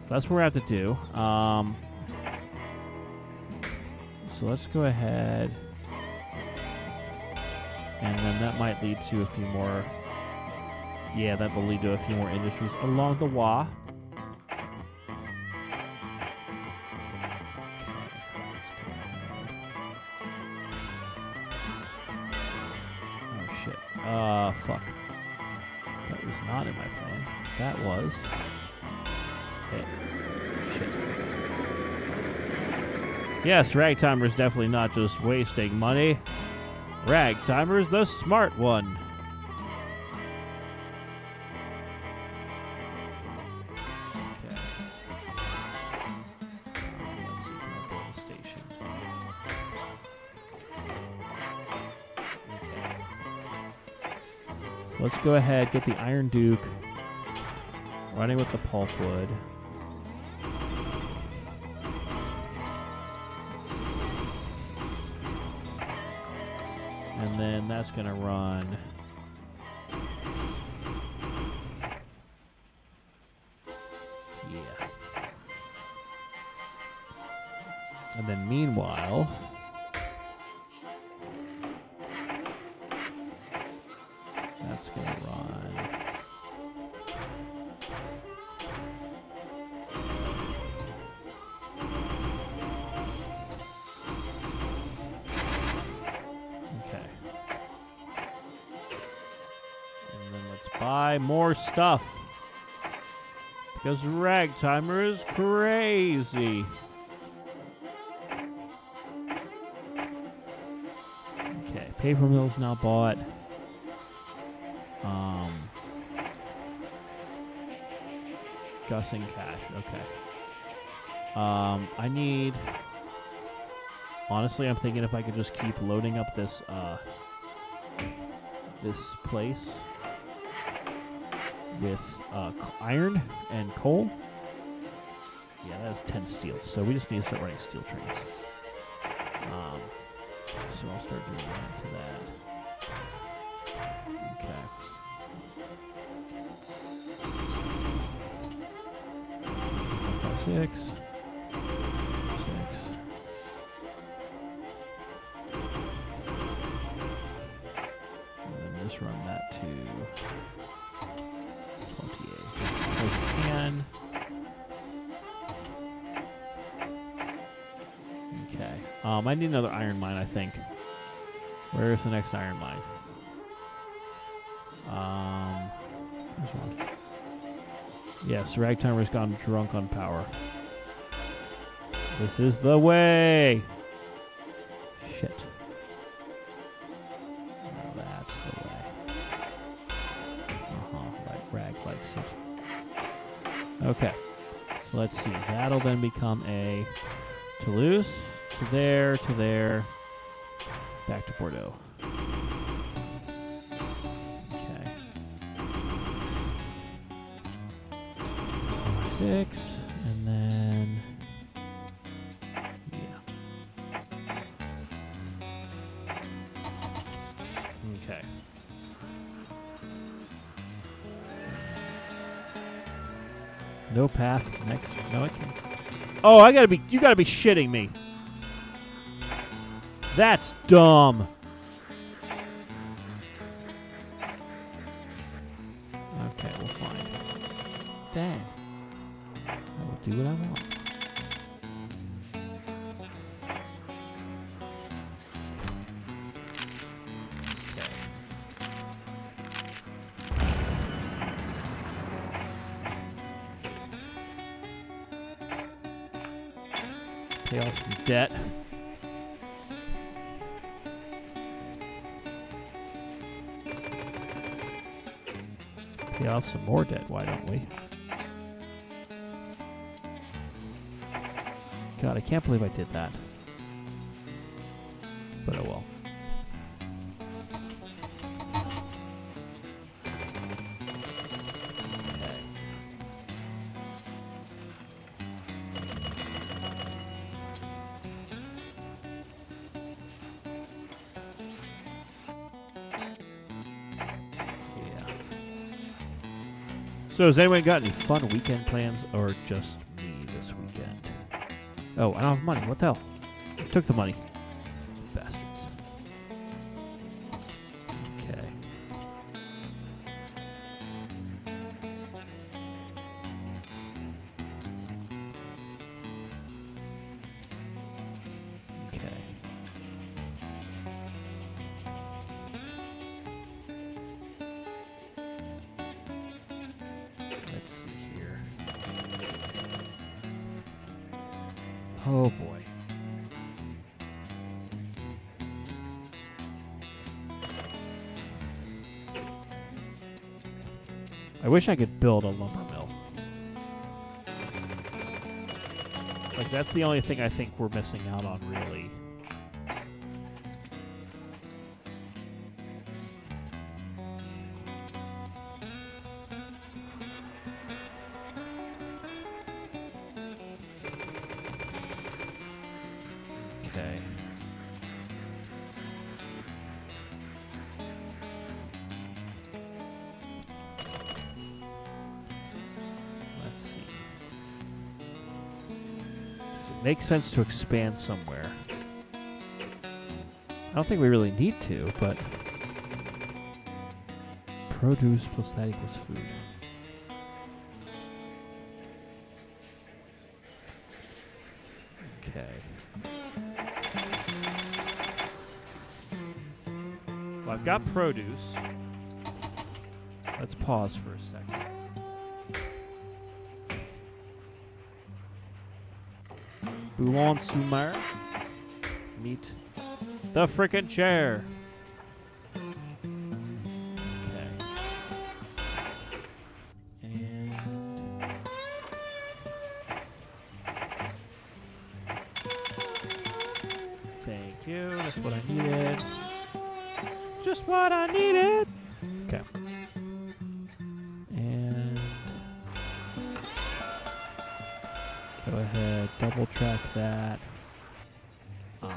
So that's what we have to do. So let's go ahead. And then that might lead to a few more. Yeah, that will lead to a few more industries along the Wa. Oh, shit. Fuck. That was not in my plan. That was. Hey. Shit. Yes, Ragtimer is definitely not just wasting money. Ragtimer is the smart one. Let's go ahead, get the Iron Duke running with the pulpwood. And then that's going to run. Yeah. And then meanwhile, that's going to run. Okay. Let's buy more stuff. Because Ragtimer is crazy. Okay, paper mill's now bought. Gussing cash, okay. I need... Honestly, I'm thinking if I could just keep loading up this, this place with iron and coal. Yeah, that's 10 steel. So we just need to start running steel trains. So I'll start doing that to that. Okay. Six. And then just run that to 28. Just because we can. Okay. I need another iron mine, I think. Where's the next iron mine? There's one. Yes, Ragtimer's gone drunk on power. This is the way. Shit. No, that's the way. Like Rag likes it. Okay. So let's see. That'll then become a Toulouse, to there, back to Bordeaux. Okay. 6, and then yeah. Okay. No path next. No, I can't. Oh, you gotta be shitting me. That's dumb. Okay, well, fine. Dang. I will do what I want. Okay. Pay off some debt. Pay off some more debt, why don't we? God, I can't believe I did that. But oh well. Okay. Yeah. So has anyone got any fun weekend plans or just me this weekend? Oh, I don't have money. What the hell? I took the money. Bastards. Okay. Okay. Let's see here. Oh boy. I wish I could build a lumber mill. Like, that's the only thing I think we're missing out on, really. Okay. Let's see. Does it make sense to expand somewhere? I don't think we really need to, but produce plus that equals food. Okay. Well, I've got produce. Let's pause for a second. Boulon Sumer. Meet the frickin' chair. Okay. And thank you. That's what I needed. Just what I needed. Okay. And go ahead, double track that. And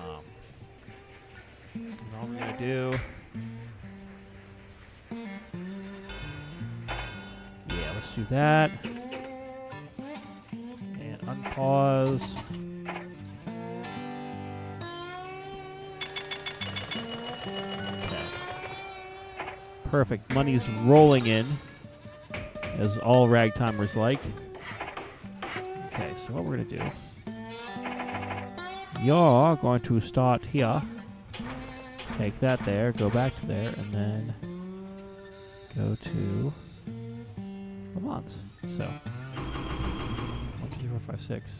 all I'm gonna do. Yeah, let's do that. And unpause. Perfect. Money's rolling in, as all ragtimers like. Okay, so what we're going to do, you're going to start here, take that there, go back to there, and then go to Le Mans. So, 1, 2, 3, 4, 5, 6.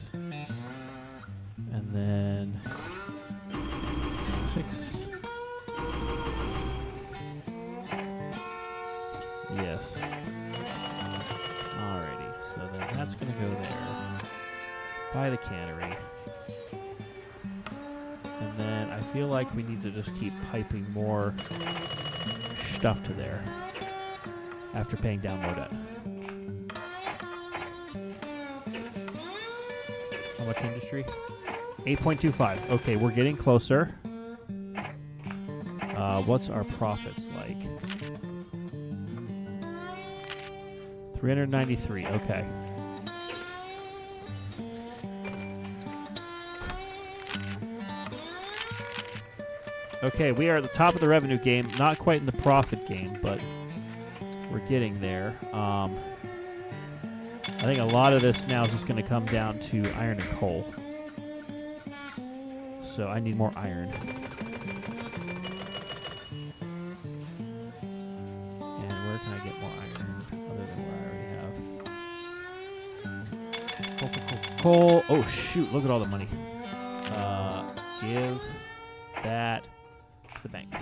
And then 6. Yes. Alrighty, so then that's going to go there by the cannery. And then I feel like we need to just keep piping more stuff to there after paying down more debt. How much industry? 8.25. Okay, we're getting closer. What's our profits like? 393, okay. Okay, we are at the top of the revenue game. Not quite in the profit game, but we're getting there. I think a lot of this now is just going to come down to iron and coal. So I need more iron. And where can I get more iron other than what I already have? Coal. Oh, shoot. Look at all the money. Give that to the bank.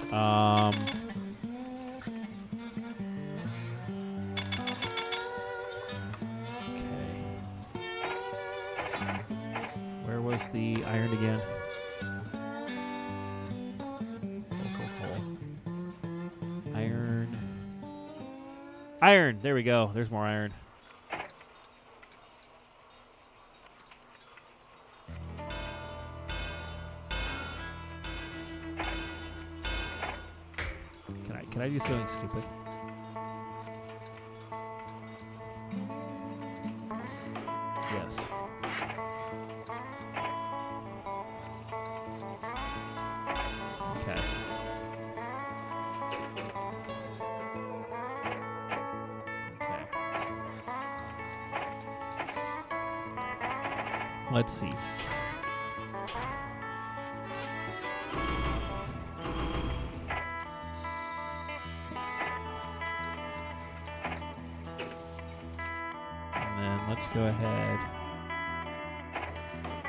Okay. Where was the iron again? Iron. Iron. There we go. There's more iron. Can I do something stupid? Yes. Okay. Okay. Let's see. Let's go ahead,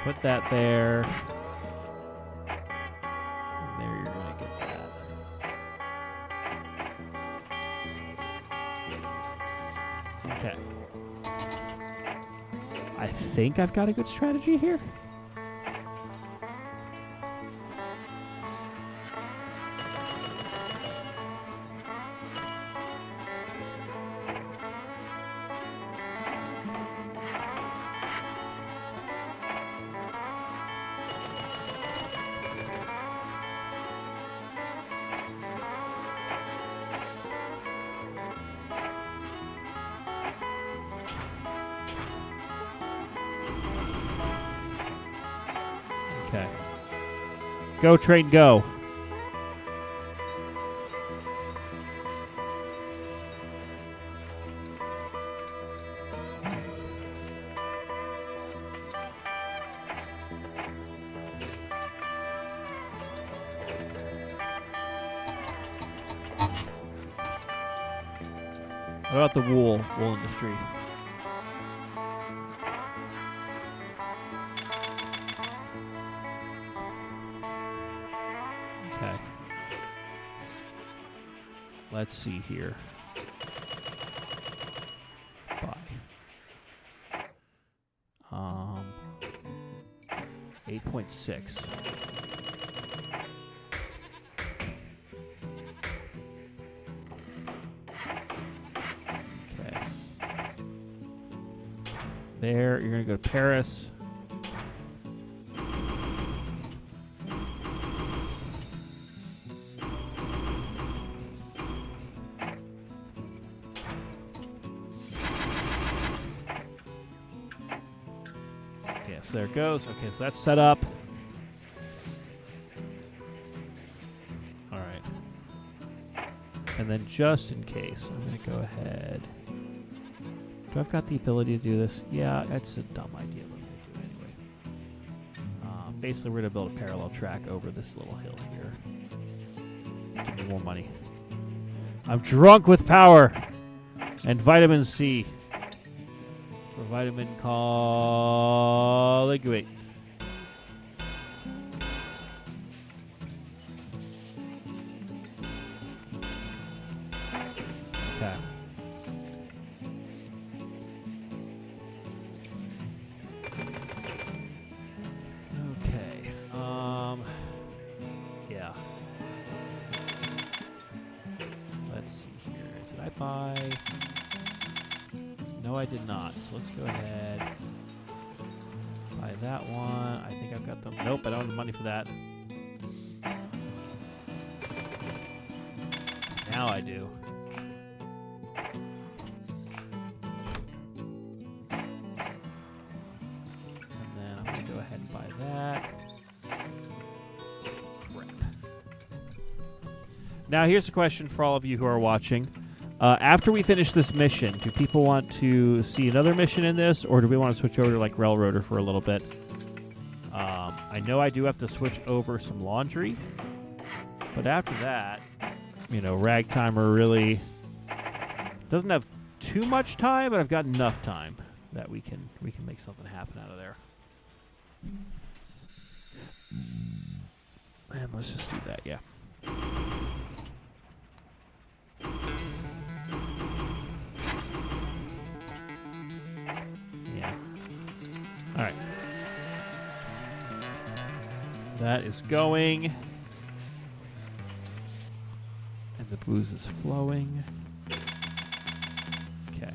put that there, and there you're going to get that. Okay. I think I've got a good strategy here. Okay. Go, train, go. What about the wool industry? Okay. Let's see here. Buy. 8.6. Okay. There, you're gonna go to Paris. There it goes. Okay, so that's set up. All right. And then just in case, I'm going to go ahead. Do I've got the ability to do this? Yeah, that's a dumb idea, but I'm going to do it anyway. Basically, we're going to build a parallel track over this little hill here. Give me more money. I'm drunk with power and vitamin C. For vitamin coligate. Okay. Okay. Yeah. Let's see here. Did I buy? No, I did not. So let's go ahead. Buy that one. I think I've got them. Nope, I don't have the money for that. Now I do. And then I'm going to go ahead and buy that. Crap. Now here's a question for all of you who are watching. After we finish this mission, do people want to see another mission in this, or do we want to switch over to like Railroader for a little bit? I know I do have to switch over some laundry, but after that, you know, Ragtimer really doesn't have too much time, but I've got enough time that we can make something happen out of there. And let's just do that, yeah. All right. That is going. And the booze is flowing. Okay.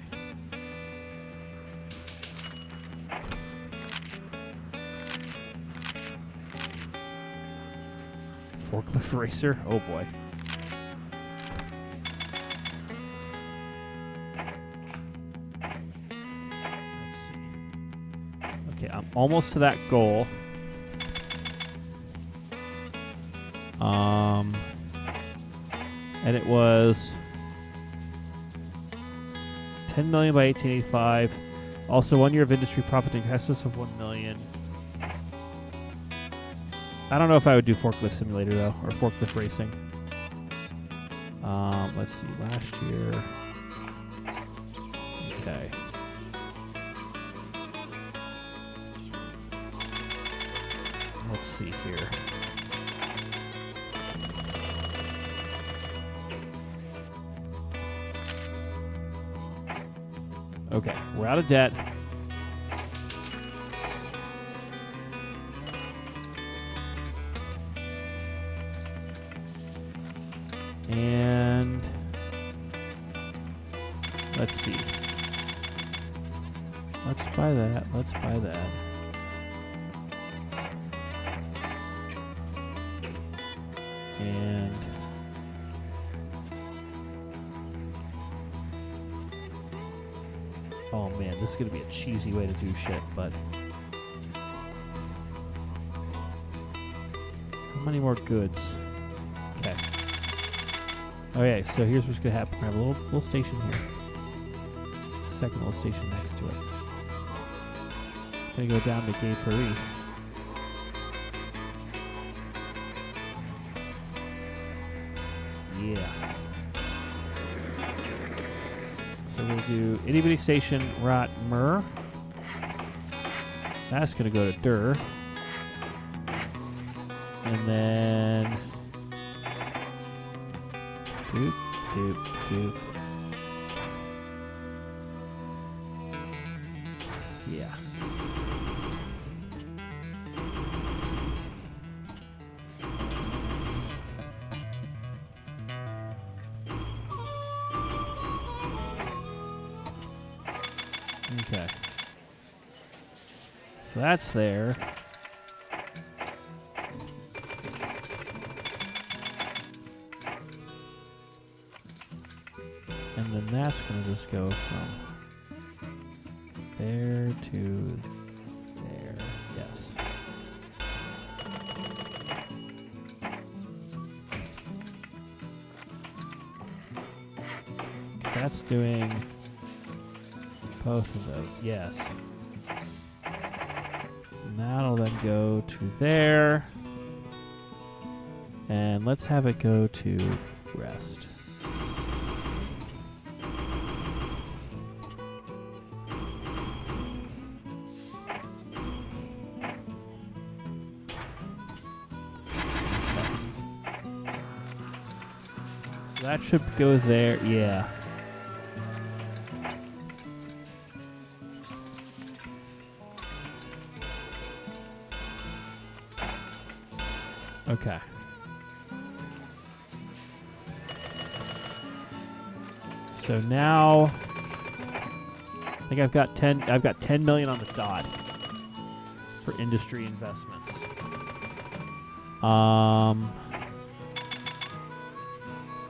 Forklift racer? Oh boy. Okay, I'm almost to that goal. And it was 10 million by 1885. Also, 1 year of industry profit in excess of 1 million. I don't know if I would do forklift simulator though, or forklift racing. Let's see, last year. Okay. Let's see here. Okay, we're out of debt. And let's see. Let's buy that. Let's buy that. And oh man, this is going to be a cheesy way to do shit, but how many more goods? Okay. Okay, so here's what's going to happen. We have a little station here. Second little station next to it. Going to go down to Gay Paris. Yeah. So we'll do itty bitty station Ratmer. That's gonna go to Dur. And then doop, doop, doop. Yeah. Okay. So that's there. And then that's going to just go from there to there. Yes. That's doing both of those. Yes. And that'll then go to there. And let's have it go to rest. That should go there, yeah. Okay. So now I think I've got 10 million on the dot for industry investments.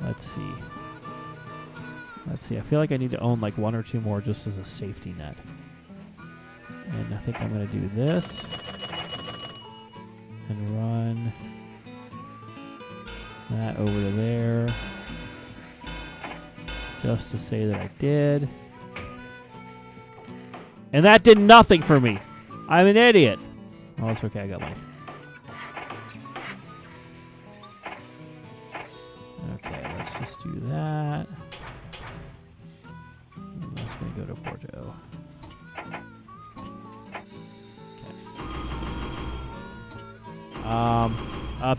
Let's see. I feel like I need to own like one or two more just as a safety net. And I think I'm going to do this and run that over to there just to say that I did. And that did nothing for me. I'm an idiot. Oh, it's okay. I got money. Okay, let's just do that. And that's going to go to Bordeaux.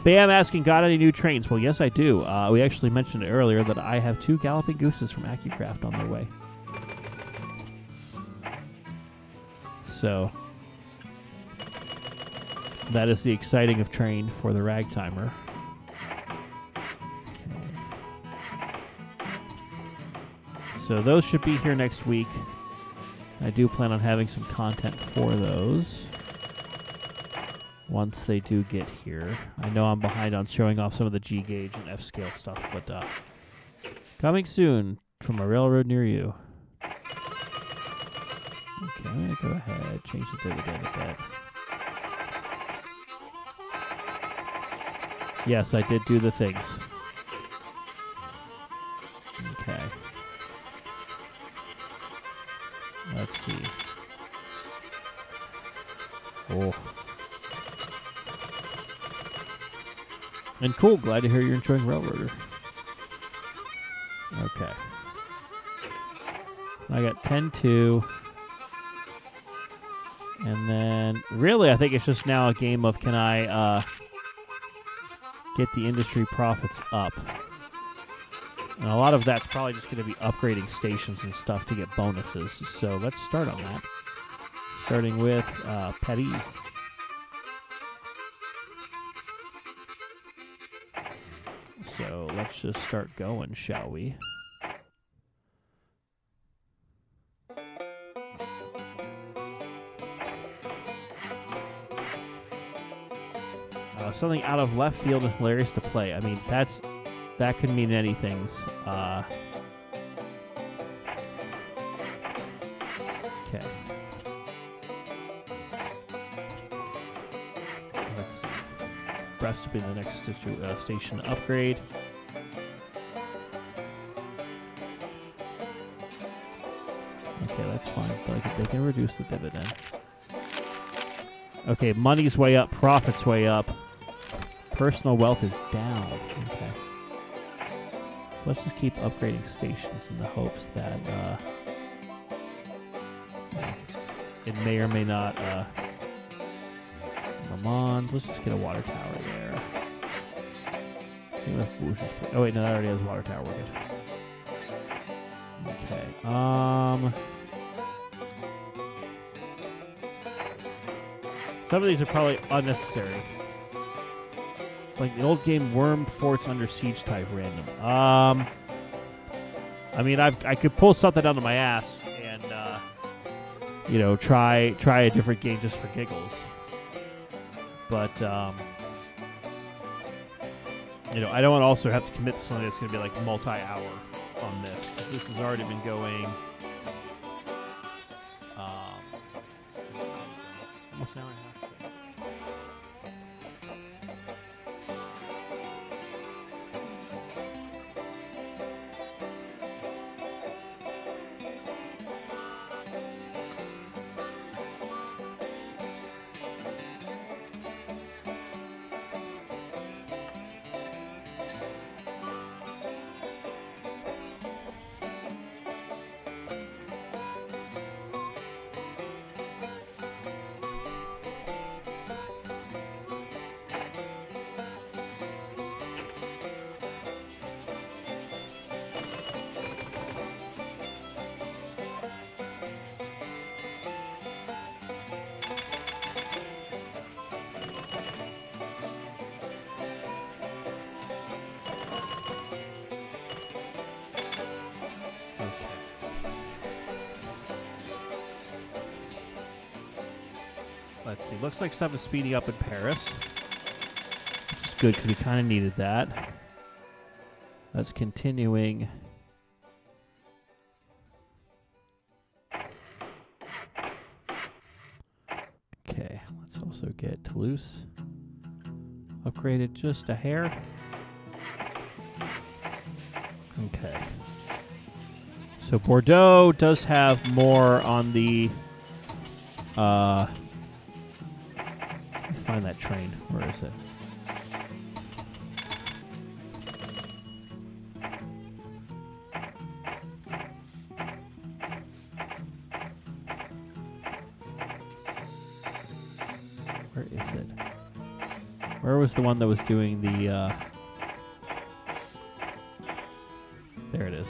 Bam asking, got any new trains? Well, yes, I do. We actually mentioned it earlier that I have 2 Galloping Gooses from AccuCraft on their way. So, that is the exciting of train for the Ragtimer. So those should be here next week. I do plan on having some content for those once they do get here. I know I'm behind on showing off some of the G gauge and F scale stuff, but coming soon from a railroad near you. Okay, I'm going to go ahead, change the dividend a bit. Yes, I did do the things. Okay. Let's see. Oh. And cool, glad to hear you're enjoying Railroader. Okay. I got 10-2. And then, really, I think it's just now a game of can I get the industry profits up. And a lot of that's probably just going to be upgrading stations and stuff to get bonuses. So let's start on that. Starting with Petty. So let's just start going, shall we? Something out of left field and hilarious to play. I mean, that could mean many things. Okay. Let's see. Brest will be the next station to upgrade. Okay, that's fine. But they can reduce the dividend. Okay, money's way up, profit's way up. Personal wealth is down. Okay. let's just keep upgrading stations in the hopes that it may or may not. Lamont, let's just get a water tower there. See what Bush is. Oh wait, no, that already has a water tower. We're good. Okay. Some of these are probably unnecessary. Like the old game Worm Forts Under Siege type random. I mean, I could pull something out of my ass and you know, try a different game just for giggles. But you know, I don't want to also have to commit to something that's going to be like multi-hour on this. 'Cause this has already been going almost an hour and a half. Let's see. Looks like stuff is speeding up in Paris, which is good because we kind of needed that. That's continuing. Okay, let's also get Toulouse upgraded just a hair. Okay. So Bordeaux does have more on the find that train. Where is it? Where is it? Where was the one that was doing the there it is.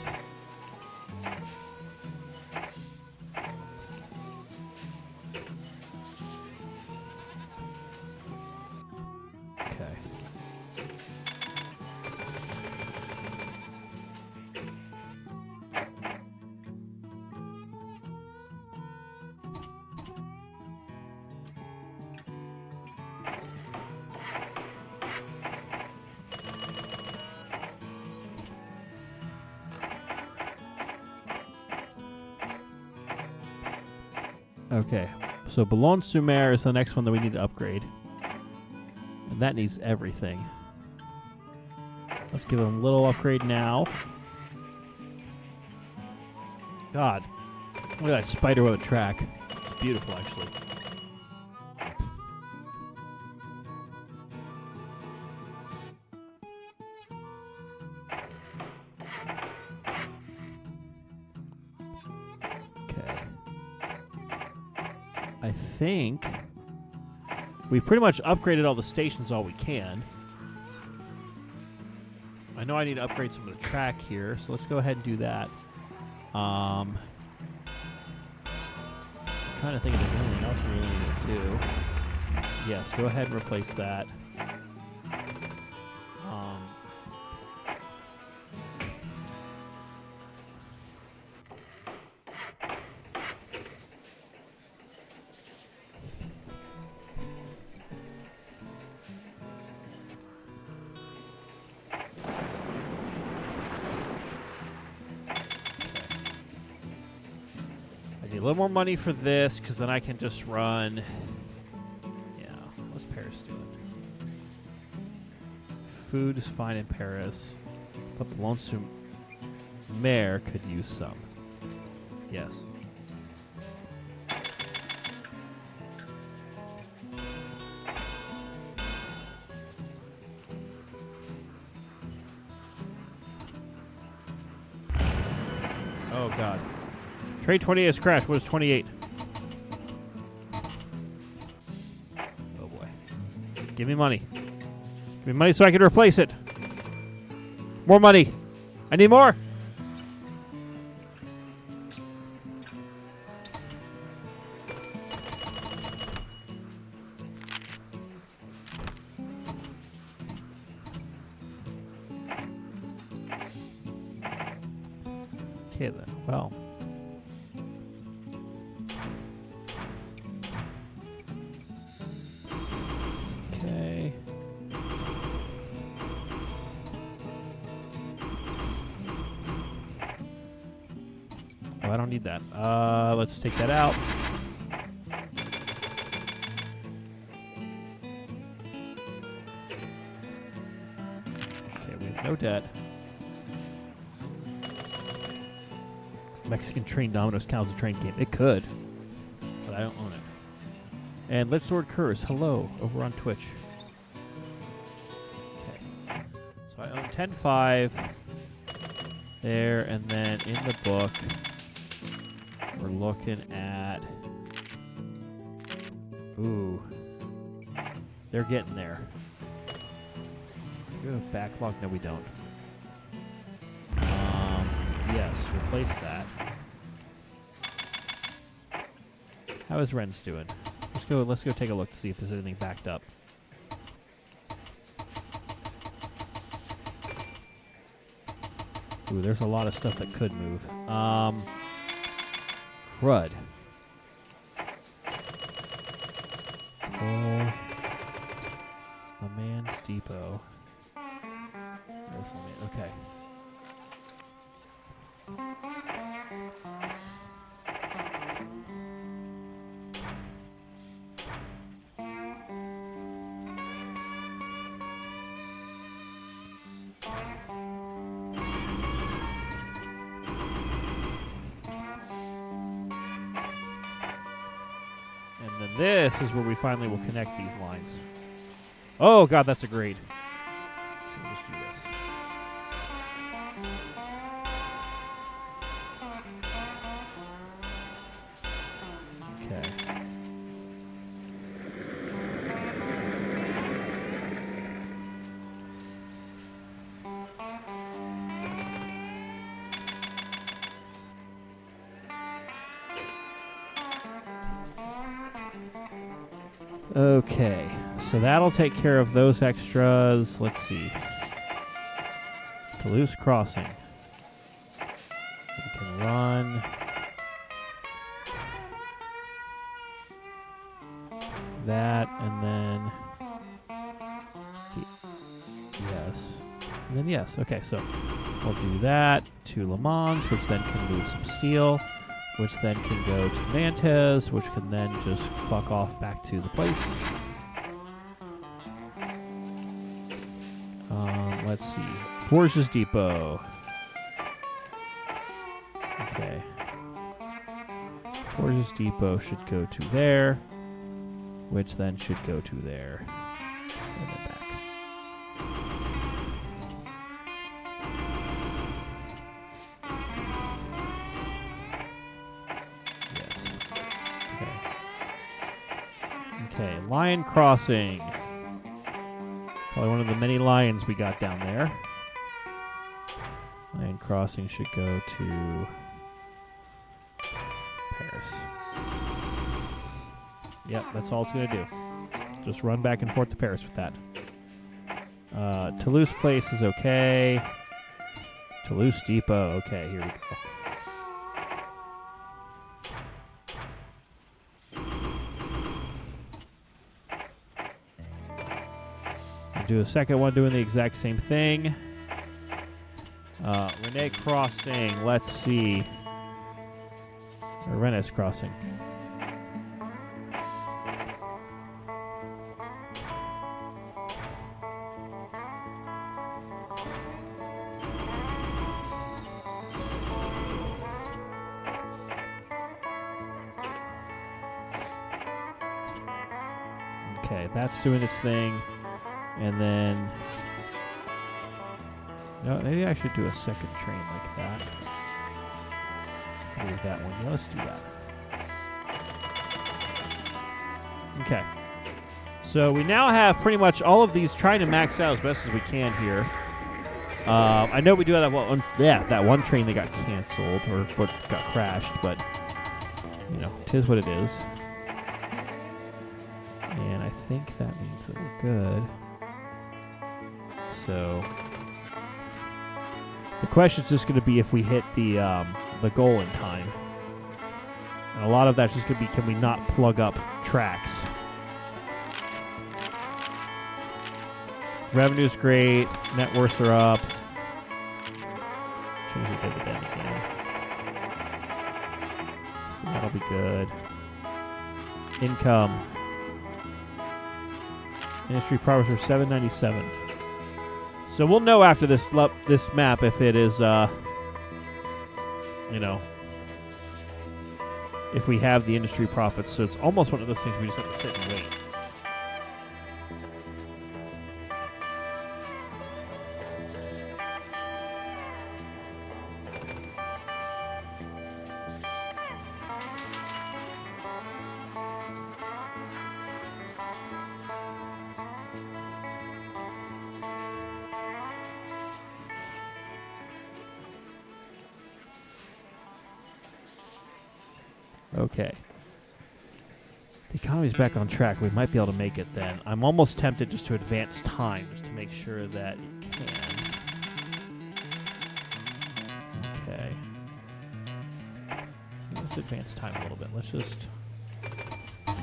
Okay, so Boulogne-sur-Mer is the next one that we need to upgrade. And that needs everything. Let's give them a little upgrade now. God, look at that spiderweb track. It's beautiful, actually. I think we've pretty much upgraded all the stations all we can. I know I need to upgrade some of the track here, so let's go ahead and do that. I'm trying to think if there's anything else we really need to do. Yes, go ahead and replace that. A little more money for this, because then I can just run. Yeah, what's Paris doing? Food is fine in Paris, but Boulogne-sur-Mer could use some. Yes. Oh, God. Train 28 has crashed. What is 28? Oh, boy. Give me money. Give me money so I can replace it. More money. I need more. Okay, then. Well. Okay. Oh, I don't need that. Let's take that out. Okay, we have no debt. Mexican Train Domino's counts the train game. It could, but I don't own it. And Let's Lord Curse, hello, over on Twitch. Okay. So I own 10.5 there, and then in the book, we're looking at... Ooh. They're getting there. Do we have a backlog? No, we don't. Yes, replace that. How is Ren's doing? Let's go take a look to see if there's anything backed up. Ooh, there's a lot of stuff that could move. Crud. Coal. The Man's Depot. There's the man. Okay. And then this is where we finally will connect these lines. Oh, God, that's a grade. So we'll just do this. Okay. Okay, so that'll take care of those extras. Let's see. Toulouse Crossing. We can run that, and then yes, and then yes. Okay, so we'll do that to Le Mans, which then can move some steel, which then can go to Nantes, which can then just fuck off back to the place. Let's see. Borges Depot. Okay. Borges Depot should go to there, which then should go to there. And then back. Okay, Lion Crossing. Probably one of the many lions we got down there. Lion Crossing should go to Paris. Yep, that's all it's going to do. Just run back and forth to Paris with that. Toulouse Place is okay. Toulouse Depot. Okay, here we go. Do a second one doing the exact same thing. Rennes Crossing, let's see. Or Rennes Crossing. Okay, that's doing its thing. And then, no, maybe I should do a second train like that. Move that one. Yeah, let's do that. Okay. So we now have pretty much all of these trying to max out as best as we can here. I know we do have that one train that got canceled or what got crashed, but you know, 'tis what it is. And I think that means that we're good. So the question is just going to be if we hit the goal in time. And a lot of that's just going to be, can we not plug up tracks? Revenue's great. Net worths are up. Change the dividend again. So that'll be good. Income. Industry profits are 797. So we'll know after this map if it is, you know, if we have the industry profits. So it's almost one of those things we just have to sit and wait. Okay. The economy's back on track. We might be able to make it then. I'm almost tempted just to advance time, just to make sure that it can. Okay. Let's advance time a little bit. Let's just... And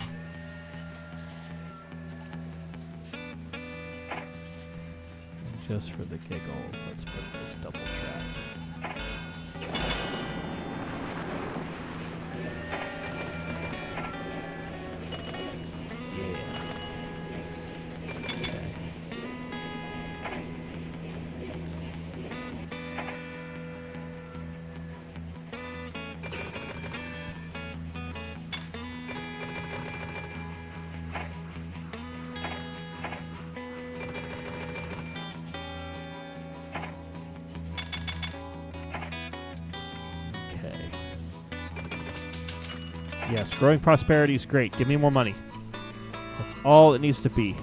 just for the giggles, let's put this double track. Yes, growing prosperity is great. Give me more money. That's all it needs to be.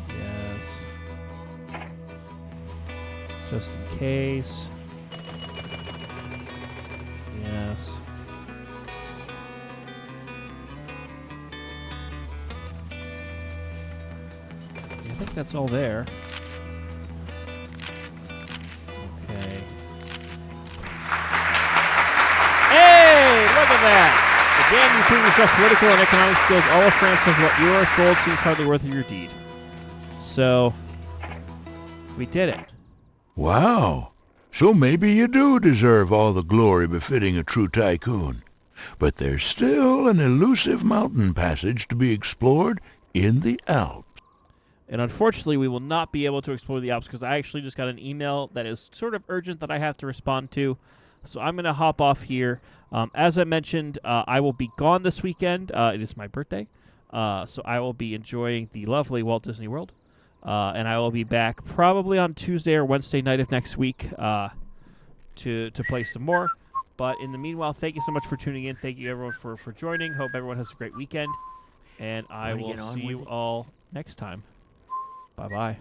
Yes. Just in case. Yes. I think that's all there. Okay. Hey, look at that! Again, you prove yourself political and economic skills. All of France has what yours. Gold seems hardly worth of your deed. So, we did it. Wow. So maybe you do deserve all the glory befitting a true tycoon. But there's still an elusive mountain passage to be explored in the Alps. And unfortunately, we will not be able to explore the Alps because I actually just got an email that is sort of urgent that I have to respond to. So I'm going to hop off here. As I mentioned, I will be gone this weekend. It is my birthday. So I will be enjoying the lovely Walt Disney World. And I will be back probably on Tuesday or Wednesday night of next week to play some more. But in the meanwhile, thank you so much for tuning in. Thank you, everyone, for joining. Hope everyone has a great weekend. And I will see you all next time. Bye-bye.